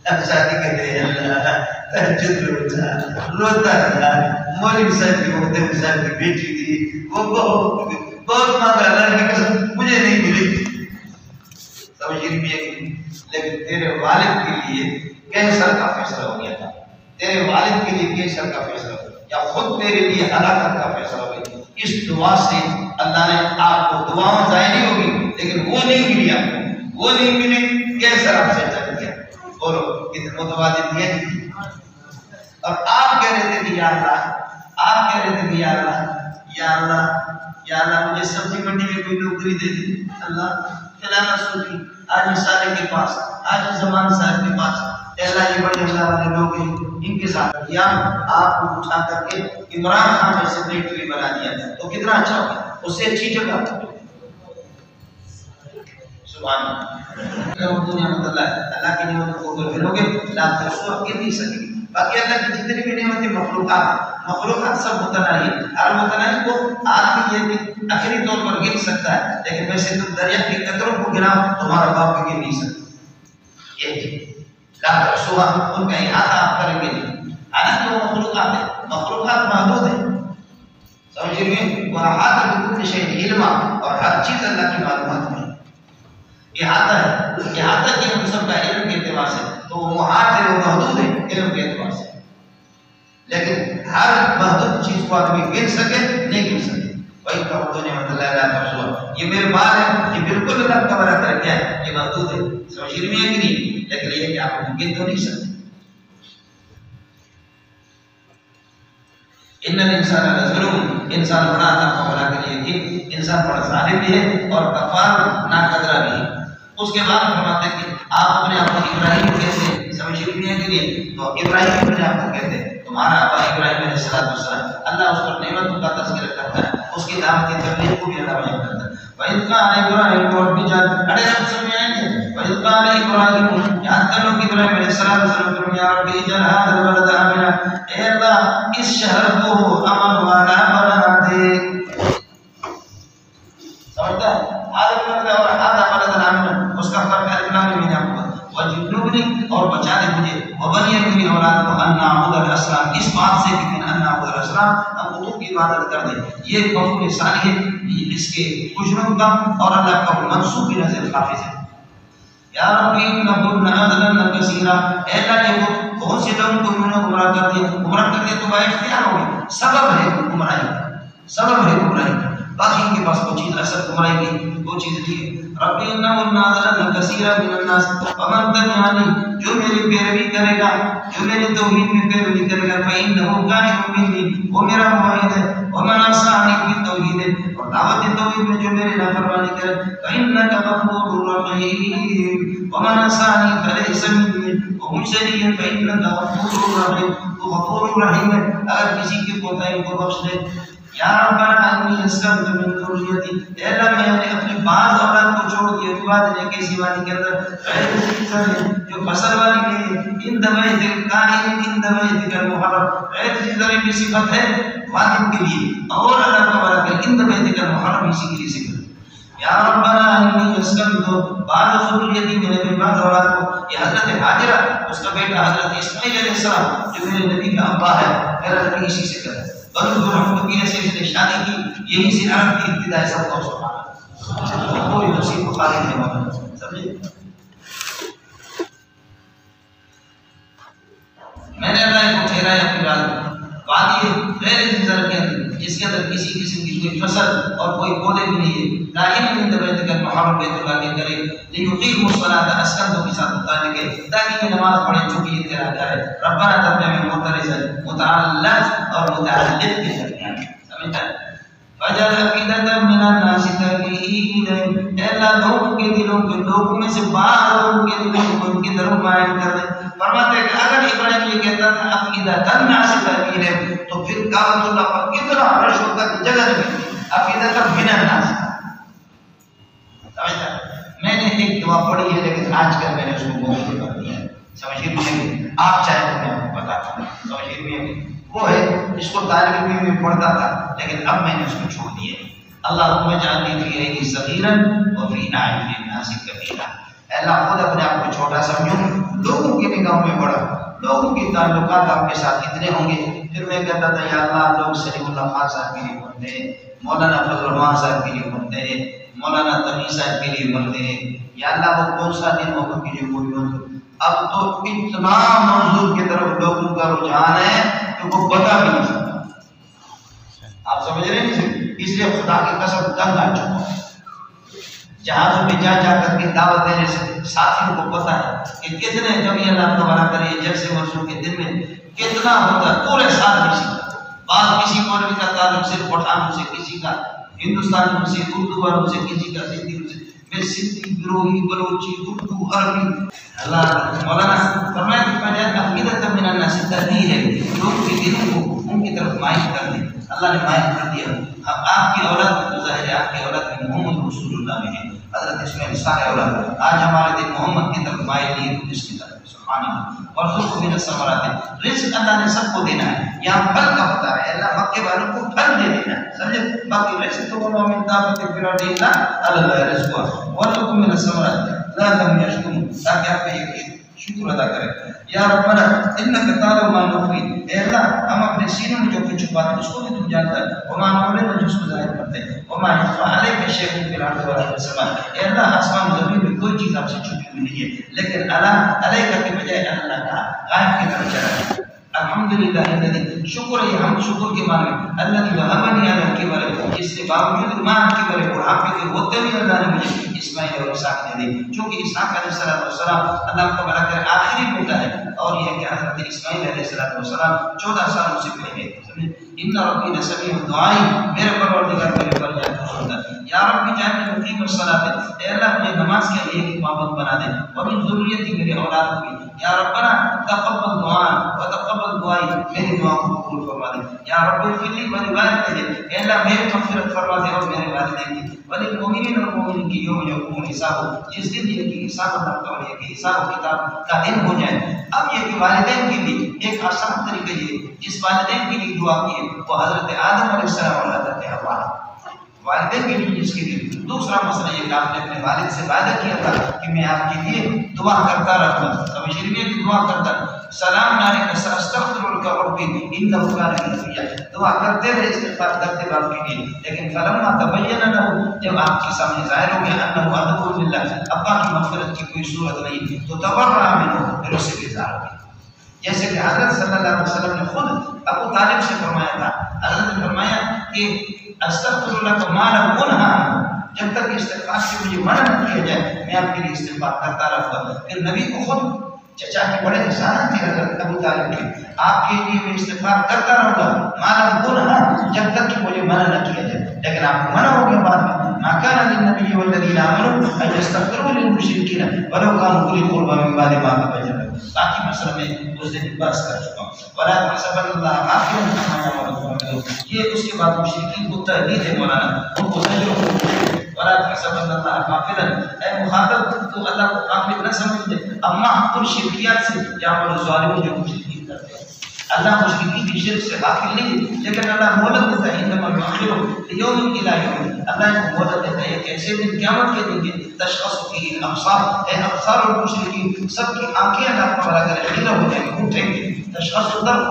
اب شادی کرتے ہیں اللہ تہجد روتا رہا مولوی صاحب کی محترم صاحب کی بیٹی تھی وہ بہت مانگا اللہ کی قسم مجھے نہیں ملی سمجھ نہیں لیکن تیرے والد کے لیے کینسر کا فیصلہ ہو گیا تھا. تیرے والد کے لیے کینسر کا فیصلہ ہو یا خود تیرے لیے ہلاکت کا فیصلہ ہو گیا. اس دعا سے اللہ نے آپ کو دعاؤں ضائع نہیں ہوگی لیکن وہ نہیں ملی آپ کو وہ نہیں ملی کینسر آپ سے چل گیا اور اتنے متبادل دیا نہیں. اور آپ کہہ رہے تھے کہ یا اللہ آپ کہہ رہے تھے کہ یا اللہ یا اللہ یا اللہ مجھے سبزی منڈی میں کوئی نوکری دے دی. اللہ فلانا سوچی آج سارے کے پاس آج زمان صاحب کے پاس اللہ یہ بڑے اللہ والے لوگ ہیں ان کے ساتھ یا آپ کو اٹھا کر کے عمران خان میں سیکریٹری بنا دیا تو کتنا اچھا ہوگا اس سے اچھی جگہ سبحان اللہ کی نعمتوں کو کوئی پھرو گے لا تحصوها آپ نہیں سکے. باقی اللہ کی جتنی بھی نعمتیں مخلوقات سب متناہی ہر متناہی کو آدمی یہ بھی آخری طور پر گر سکتا ہے لیکن ویسے تو دریا کے قطروں کو گرا تمہارا باپ گر نہیں سکتا. یہ لا تحصوها ان کا احاطہ آپ کریں گے نہیں. حالانکہ وہ مخلوقات ہیں مخلوقات محدود ہیں سمجھ رہے وہ احاطہ بكل شيء علما اور ہر چیز اللہ کی معلومات میں احاطہ ہے. احاطہ کی ہم سب کا علم کے اعتبار سے تو وہ محاط ہے وہ محدود ہے علم کے اعتبار سے لیکن ہر محدود چیز کو آدمی گر سکے نہیں گر سکے. وہی کہو نعمت اللہ لا تحصوها یہ میرے بال ہے یہ بالکل اللہ کا بڑا کر کیا ہے یہ محدود ہے سمجھ رہے ہیں کہ نہیں لیکن یہ کہ آپ گر تو نہیں سکتے. ان الانسان لظلوم انسان بڑا اللہ بڑا کے لیے کہ انسان بڑا ظالم بھی ہے اور کفار ناقدرہ بھی ہے۔ اس کے بعد فرماتے ہیں کہ آپ اپنے آپ کو ابراہیم کیسے سمجھ لیے کے لیے تو ابراہیم اپنے آپ کو کہتے ہیں تمہارا ابا ابراہیم علیہ السلام، اللہ اس پر نعمتوں کا تذکرہ کرتا ہے، اس کی دعوت کی تبلیغ کو بھی اللہ بیان کرتا ہے۔ وَإِذْ قَالَ إِبْرَاهِيمُ رَبِّ اجْعَلْ، اڑے ہم سمجھ آئیں گے وَإِذْ قَالَ إِبْرَاهِيمُ، یاد کر لو کہ ابراہیم علیہ السلام یا رب اجعل هذا البلد آمنا، اے اللہ اس شہر کو امن والا بنا دے۔ سمجھتا ہے هذا البلد اور هذا بلد آمنا، اس کا فرق ہے کلام میں آپ کو وجنوبنی اور بچا دے مجھے وبنی میری اولاد کو ان نعبد الاسلام، اس بات سے کہ ان نعبد الاسلام ہم بتوں کی عبادت کر دیں، یہ مفعول ثانی ہے اس کے اجرم کا اور اللہ کا منصوب کی نظر حافظ ہے۔ یا رب انہم اضللن کثیرا، اے اللہ یہ بہت سے لوگوں کو انہوں نے گمراہ کر دیا، گمراہ کر دیا تو با اختیار ہو گئے، سبب ہے گمراہی، سبب ہے گمراہی، باقی ان کے پاس وہ چیز اثر گمراہی کی وہ چیز نہیں ہے۔ رب انہم اضللن کثیرا من الناس ومن تبعنی، جو میری پیروی کرے گا، جو میرے توحید میں پیروی کرے گا فإنہ کان منی، وہ میرا معاہد ہے، ومن عصانی بالتوحید، اور دعوت توحید میں جو میرے نافرمانی کرے فإنک غفور رحیم، ومن عصانی فلیس منی، وہ مجھ سے نہیں ہے فإنک غفور رحیم، تو غفور رحیم ہے، اگر کسی کی کوتاہی کو بخش دے۔ یا ربنا انی اسکنت من ذریتی، اے اللہ میں نے اپنی بعض اولاد کو چھوڑ دیا وادی نے کیسی وادی کے اندر غیر ذی زرع، جو فصل والی نہیں ہے، ان دوائت کائن ان دوائت کا محرم، غیر ذی زرع کی صفت ہے وادی کے لیے، اور اللہ تبارک ان دوائت کا محرم اسی کے لیے ذکر۔ یا ربنا انی اسکنت بعض ذریتی، میں نے اپنی بعض اولاد کو، یہ حضرت ہاجرہ اس کا بیٹا حضرت اسماعیل علیہ السلام جو میرے نبی کا ابا ہے، میرا نبی اسی سے کرا ہے، بنو رحمت کی سے اس نے شادی کی، یہی سے عرب کی ابتدا ہے، سب کو سبحان اللہ، کوئی نصیب بخاری نہیں ہوگا، سمجھے؟ میں نے اللہ کو ٹھہرایا اپنی بات وادی غیر ذی زرع کے اندر، جس کے اندر کسی قسم کی کوئی فصل اور کوئی پودے بھی نہیں ہے، دائم من بیت کا محرم بیت اللہ کے کرے لیقیموا الصلاۃ، اسکندوں کے ساتھ متعلق ہے تاکہ یہ نماز پڑھے، چونکہ یہ تیرا گھر ہے۔ ربنا ترجمہ میں مترجم متعلق اور متعلق کے درمیان، سمجھتا ہے؟ فجعل افئدة من الناس تهوي إليهم، اے اللہ لوگوں کے دلوں کے لوگوں میں سے بعض لوگوں کے دلوں کو ان کی طرف مائل کر دے۔ فرماتے ہیں کہ اگر ابراہیم یہ کہتا تھا افئدة الناس تهوي إليهم، تو پھر کعبۃ اللہ پر کتنا عرش ہوتا کہ جگہ نہیں، افئدة من الناس، سمجھتا ہے؟ میں نے ایک دعا پڑھی ہے لیکن آج کل میں نے اس کو بہت کر دیا ہے، سمجھ میں آپ چاہے تو میں آپ کو بتاتا ہوں، سمجھ میں وہ ہے اس کو طالب علم میں پڑھتا تھا لیکن اب میں نے اس کو چھوڑ دیا۔ اللہم اجعلنی فی عینی صغیرا وفی اعین الناس کبیرا، اے اللہ خود اپنے آپ کو چھوٹا سمجھوں، لوگوں کی نگاہوں میں بڑا، لوگوں کے تعلقات آپ کے ساتھ اتنے ہوں گے۔ پھر میں کہتا تھا یا اللہ لوگ سلیم اللہ خان صاحب کے لیے بنتے ہیں، مولانا فضل الرحمان صاحب کے لیے بنتے ہیں، مولانا تقی صاحب کے لیے بنتے ہیں، یا اللہ وہ کون سا دن موقع کے لیے کوئی بنتے۔ اب تو اتنا منظور کی طرف لوگوں کا رجحان ہے کہ وہ بتا بھی نہیں سکتا، آپ سمجھ رہے ہیں؟ اس لیے خدا کی قسم تنگ آ چکا ہے، جہازوں میں جا جا کر کے دعوت دینے سے ساتھیوں کو پتا ہے کہ کتنے کبھی اللہ تبارک کرے جلسے ورزوں کے دن میں کتنا ہوتا ہے، پورے سال کسی کا، بعض کسی مولوی کا تعلق صرف پٹھانوں سے، کسی کا ہندوستان سے، اردو والوں سے، کسی کا سندھی سے، میں سندھی گروہی بلوچی اردو عربی۔ اللہ مولانا فرمایا کہ فجعل افئدة من الناس تهوی ہے، لوگ کے دلوں کو ان کی طرف مائل کر دیں، اللہ نے مائل کر دیا۔ اب آپ کی اولاد میں تو ظاہر ہے آپ کی اولاد میں محمد رسول اللہ میں ہے، حضرت اسماعیل سارے اولاد، آج ہمارے دل محمد کی طرف مائل نہیں ہے تو اس کی طرف، سبحان اللہ۔ اور رزق من الثمرات، رزق اللہ نے سب کو دینا ہے، یہاں پھل کا بتا رہا ہے، اللہ مکے والوں کو پھل دے دینا ہے، سمجھے؟ باقی رزق تو وہ من دابۃ فی الارض الا علی اللہ رزقها ورزق من الثمرات لعلهم یشکرون، تاکہ آپ یہ شکر ادا کریں۔ یا ربنا انک تعلم ما نخفی، اے اللہ ہم اپنے سینے میں جو کچھ چھپاتے ہیں اس کو بھی تم جانتا ہے، وما نعلن جو اس کو ظاہر کرتے ہیں، وما یخفی علیک شیء فی الارض ولا فی السماء، اے اللہ آسمان و زمین میں کوئی چیز آپ سے چھپی ہوئی نہیں ہے، لیکن اللہ علیک کے بجائے اللہ کا غائب کی طرف چلا ہے، الحمدللہ الذی، شکر ہے ہم شکر کے معنی الذی وهبنی علی الکبر، جس نے باوجود ماں کے بڑھاپے کے ہوتے ہوئے اللہ نے مجھے اسماعیل اور اسحاق دے دی. چونکہ اسحاق علیہ السلام اللہ کو بڑا کر آخری بیٹا ہے، اور یہ کہ حضرت اسماعیل علیہ السلام 14 سال سے پہلے. ان ربی لسمیع الدعاء، میرے پروردگار میرے فریاد کو سنتا ہے. یا رب جعلنی مقیم الصلاۃ، اے اللہ مجھے نماز کے لیے ایک پابند بنا دے. ومن ذریتی، میرے اولاد کو بھی. یا ربنا تقبل دعاء وتقبل دعائی، میری دعا کو قبول فرما دے. یا رب اغفر لی ولوالدی، اے اللہ میری مغفرت فرما دے اور میرے والدین کی. وللمؤمنین والمؤمنات کی یوم یقوم الحساب، جس دن یہ کہ حساب اللہ تعالی کے حساب کتاب کا دن ہو جائے. اب یہ کہ والدین کے لیے ایک آسان طریقہ یہ جس والدین کے لیے دعا کی ہے وہ حضرت آدم علیہ السلام اور حضرت حوا. والدین کے لیے جس کے لیے. دوسرا مسئلہ یہ کہ آپ نے اپنے والد سے وعدہ کیا تھا کہ میں آپ کے لیے دعا کرتا رہوں گا. اب شریعت کی دعا کرتا سلام علیک استغفر لک ربی انہ کان بی حفیظ، دعا کرتے رہے استغفار کرتے رہے آپ کے لیے. لیکن فلما تبین له، جب آپ کے سامنے ظاہر ہو گیا انہ عدو للہ، ابا کی مغفرت کی کوئی صورت نہیں، تو تبرأ منہ، پھر اس سے بیزار ہو گیا. جیسے کہ حضرت صلی اللہ علیہ وسلم نے خود ابو طالب سے فرمایا تھا. حضرت نے فرمایا کہ استغفر لک ما لم انہ، جب تک استغفار سے مجھے منع نہ کیا جائے میں آپ کے لیے استغفار کرتا رہوں گا. پھر نبی کو خود چچا کے بڑے احسان تھے حضرت ابو طالب کے، آپ کے لیے میں استغفار کرتا رہوں گا ما لم انہ، جب تک کہ مجھے منع نہ کیا جائے. لیکن آپ کو منع ہو گیا بعد میں. ما كان للنبي والذين آمنوا أن يستغفروا للمشركين ولو كانوا أولي قربى من بعد ما تبين لهم. باقی مسئلہ میں اس دن بحث کر چکا ہوں. ولا تحسبن الله غافلا عما يعمل الظالمون، یہ اس کے بعد مشرکین کو تحدید ہے مولانا، ان کو زجر. ولا تحسبن الله غافلا، اے مخاطب تو اللہ کو غافل نہ سمجھ دے اما ان شرکیات سے یعمل الظالمون جو مشرکین کرتے ہیں. اللہ مشرکین کی شرک سے غافل نہیں، لیکن اللہ مہلت دیتا ہے. انما یؤخرهم لیوم الی یوم، اللہ کو مہلت دیتا ہے ایک ایسے دن قیامت کے دن کے تشخص فیہ الابصار، اے ابصار المشرکین سب کی آنکھیں اللہ تعالیٰ کرے خیرہ ہو جائیں گے، اٹھیں گے. تشخص طرف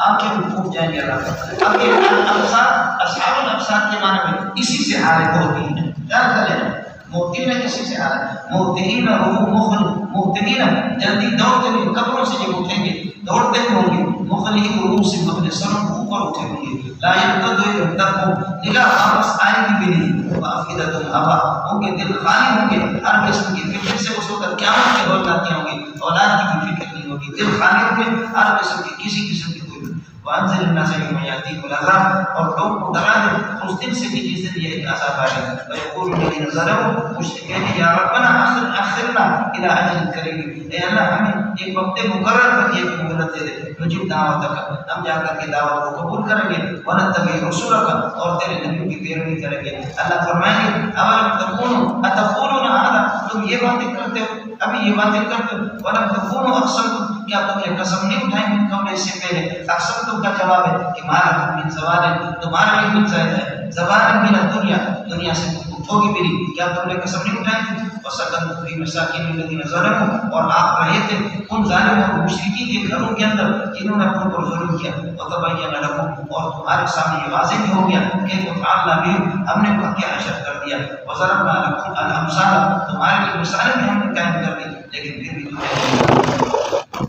آنکھیں پھوٹ جائیں گے. اللہ اب یہ ابصار اصحاب الابصار کے معنی میں اسی سے حالت ہوتی ہے. خیال کر لینا موتین اسی سے حالت موتین موتین جلدی دوڑتے ہوئے قبروں سے جب اٹھیں گے دوڑتے ہوں گے. مخلص روح سے اپنے سروں کو اوپر اٹھے ہوں گے. لا يرتد نگاہ واپس آئے گی بھی نہیں. وافئدۃ ہوا، ان کے دل خالی ہوں گے ہر قسم کی فکر سے. اس وقت قیامت کے ہو جاتی ہوں گی، اولاد کی بھی فکر نہیں ہوگی، دل خالی ہوں گے ہر قسم کی کسی قسم کی کوئی. وانزل الناس یوم یاتیهم العذاب، اور لوگوں کو ڈرا دے اس دن سے کہ جس دن یہ عذاب آئے گا. ویقول الذین ظلموا، مشرکین یا ربنا اخرنا الی اجل قریب، اے اللہ ہمیں ایک وقت مقرر کر کے مہلت دے دے. نجیب دعوتک، ہم جا کر کے دعوت کو قبول کریں گے. ونتبع رسولک، اور تیرے نبی کی پیروی کریں گے. اللہ فرمائیں گے اولم تکونوا اتقولون ھذا، تم یہ باتیں کرتے ہو، ابھی یہ باتیں کرتے ہو. ولم تکونوا اقسمتم، کیا تم نے قسم نہیں اٹھائی من قبل، اس سے پہلے. اقسمتم کا جواب ہے کہ مالا من زوال، تمہارا علم زائد ہے. زوال من الدنیا، دنیا سے اٹھوگی میری، کیا تم نے قسم نہیں اٹھائی تھی. وسکنتم فی مساکن الذین ظلموا، اور آپ رہے تھے ان ظالموں اور مشرکین کے گھروں کے اندر جنہوں نے اپنے پر ظلم کیا. وتبین لکم، اور تمہارے سامنے یہ واضح بھی ہو گیا کہ فعلنا بہم، ہم نے کیا حشر کر دیا. وضربنا لکم الامثال، تمہارے لیے مثالیں بھی ہم نے قائم کر دی، لیکن پھر بھی تمہیں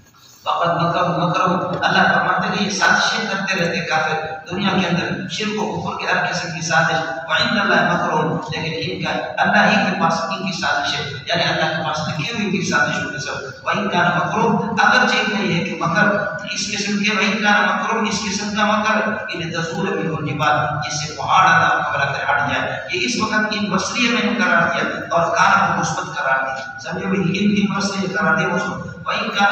فقط مکروا. اللہ فرماتے ہیں یہ سازشیں کرتے رہتے کافر دنیا کے اندر، شرک و کفر کے ہر قسم کی سازش. وعند اللہ مکرهم، لیکن ان کا اللہ ہی کے پاس ان کی سازش ہے، یعنی اللہ کے پاس لکھی ہوئی کی سازشوں کے سب. وَإِنْ كَانَ مَكْرُهُمْ، اگرچہ نہیں ہے کہ مکر اس قسم کے، وَإِنْ كَانَ مَكْرُهُمْ اس قسم کا مکر ان تزول منه الجبال، جس سے پہاڑ اللہ قبل کر ہٹ جائے. یہ اس وقت ان بصریہ میں قرار دیا اور کان کو مثبت قرار دیا. سمجھو بھی ان بصریہ قرار دیا مثبت. وَإِنْ كَانَ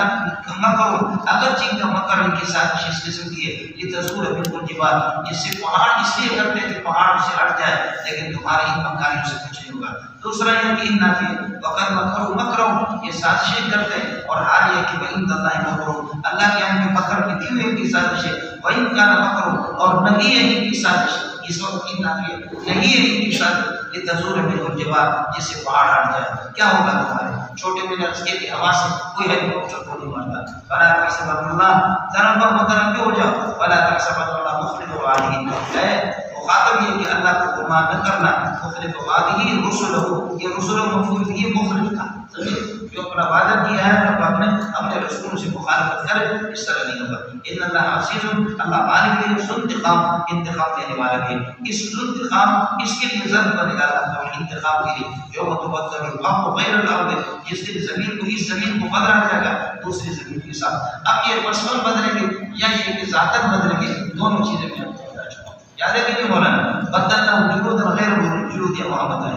مَكْرُهُمْ، اگرچہ کا مکر ان کی سازش اس قسم کی ہے لتزول منه الجبال، جس سے پہاڑ اس لیے کرتے ہیں کہ پہاڑ سے ہٹ جائے، لیکن تمہاری ان مکاریوں سے کچھ نہیں ہوگا. دوسرا یہ کہ ان فی وقت مکروا مکروا، یہ سازشیں کرتے ہیں اور حال یہ کہ وعند اللہ مکروا، اللہ کے ہم مکر لکھی ہوئی کی سازش ہے. وَإِنْ كَانَ مَكْرُهُمْ، اور نہیں ہے ان کی سازش اس وقت کی نافی نہیں ہے ان کی سازش لتزول منه الجبال، جس سے پہاڑ ہٹ جائے. کیا ہوگا تمہارے چھوٹے میں نرس کے ہوا سے کوئی ہے چوٹ کو نہیں مارتا. فلا تحسبن اللہ، ذرا متنبہ ہو جاؤ. فلا تحسبن اللہ مخلف وعده، مخاطب یہ کہ اللہ کو گمان نہ کرنا، مخلف وعدہ رسلہ، یہ رسول مفعول بھی مخلف تھا، جو اپنا وعدہ کیا ہے رب پاک نے اپنے رسول سے مخالفت کرے، اس طرح نہیں ہوگا۔ ان اللہ عزیز، اللہ مالک ہے، ذو انتقام دینے والا ہے۔ اس انتقام، اس کے لیے ضرب بنے گا اللہ انتقام کے لیے، یوم تبدل الارض غیر الارض، جس دن زمین کو، اس زمین کو بدلا جائے گا دوسری زمین کے ساتھ۔ اب یہ مسئول بدلیں گے یا یہ کہ ذاتن بدلیں گے، دونوں چیزیں میں آپ کو بتا چکا ہوں۔ یاد ہے کہ نہیں مولانا بدلنا جلودا غیر جلود محمد ہے،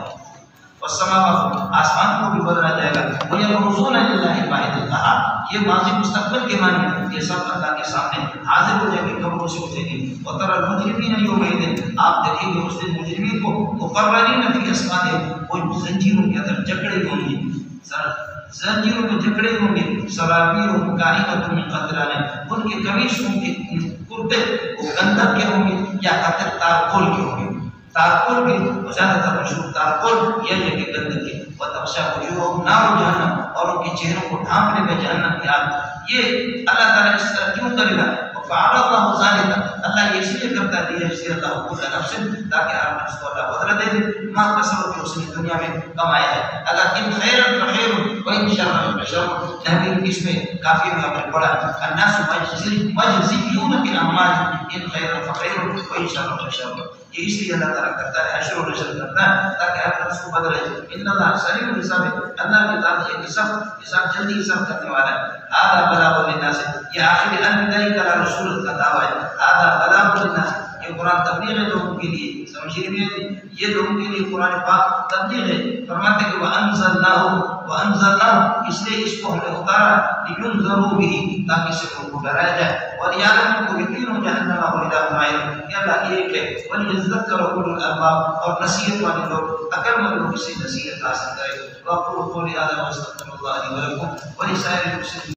والسماوات، آسمان کو بھی بدلا جائے گا، وَيَبْرُزُونَ لِلَّهِ الْوَاحِدِ الْقَهَّارِ، یہ ماضی مستقبل کے معنی، یہ سب اللہ کے سامنے حاضر ہو جائے گے، قبروں سے اٹھیں گے۔ وَتَرَى الْمُجْرِمِينَ يَوْمَئِذٍ، آپ دیکھیں گے اس دن مجرمین کو مُقَرَّنِينَ فِي الْأَصْفَادِ، وہ زنجیروں کے اندر جکڑے ہوں گے، زنجیروں میں جکڑے ہوں گے، سرابیلہم کائنۃ من قطران، ان کے قمیص، ان کے کرتے وہ گندم کے ہوں گے یا قطر تارکول کے ہوں گے۔ تارکول بھی زیادہ تر مشہور تارکول یہ ہے کہ گندم کے، وتغشا وجوہہم نار جہنم، اور ان کے چہروں کو ڈھانپنے میں جہنم کی آگ۔ یہ اللہ تعالیٰ اس طرح کیوں کرے گا؟ وفعل اللہ ذلک، اللہ یہ اس لیے کرتا ہے لیجزی اللہ کل نفس، تاکہ ہر نفس کو اللہ بدلہ دے دے ما کسبت، جو اس نے دنیا میں کمایا ہے۔ اگر ان خیرا فخیر وان شرا فشر، نبی اس میں کافی میں ہمیں پڑھا الناس مجزیون بالاعمال ان خیرا فخیر وان شرا فشر، یہ اس لیے اللہ تعالیٰ کرتا ہے، حشر و نشر کرتا ہے تاکہ ہر نفس کو بدلے۔ ان اللہ سریع الحساب، اللہ کی ذات ہے حساب جلدی حساب کرنے والا ہے۔ هذا بلاغ للناس، یہ آخری انبیاء کا رسول کا دعویٰ ہے۔ هذا بلاغ للناس، یہ قرآن تبلیغ ہے لوگوں کے لیے، سمجھیے نہیں، یہ لوگوں کے لیے قرآن پاک تبلیغ ہے۔ فرماتے ہیں کہ وَأَنزَلْنَاهُ، اس لیے اس کو ہم نے اتارا، لِيُنذَرُوا بِهِ، تاکہ سے لوگوں کو ڈرایا جائے، وَلِيَعْلَمُوا وَيَقِينُوا بِأَنَّ اللَّهَ إِلَٰهٌ وَاحِدٌ، کہ اللہ ایک ہے، وَلِيَذَّكَّرَ أُولُو الْأَلْبَابِ، اور نصیحت والے لوگ، عقل مند لوگ اس سے نصیحت حاصل کریں۔ وَأَقُولُ قَوْلِي هَٰذَا وَأَسْتَغْفِرُ اللَّهَ لِي وَلَكُمْ وَلِسَائِرِ الْمُسْلِمِينَ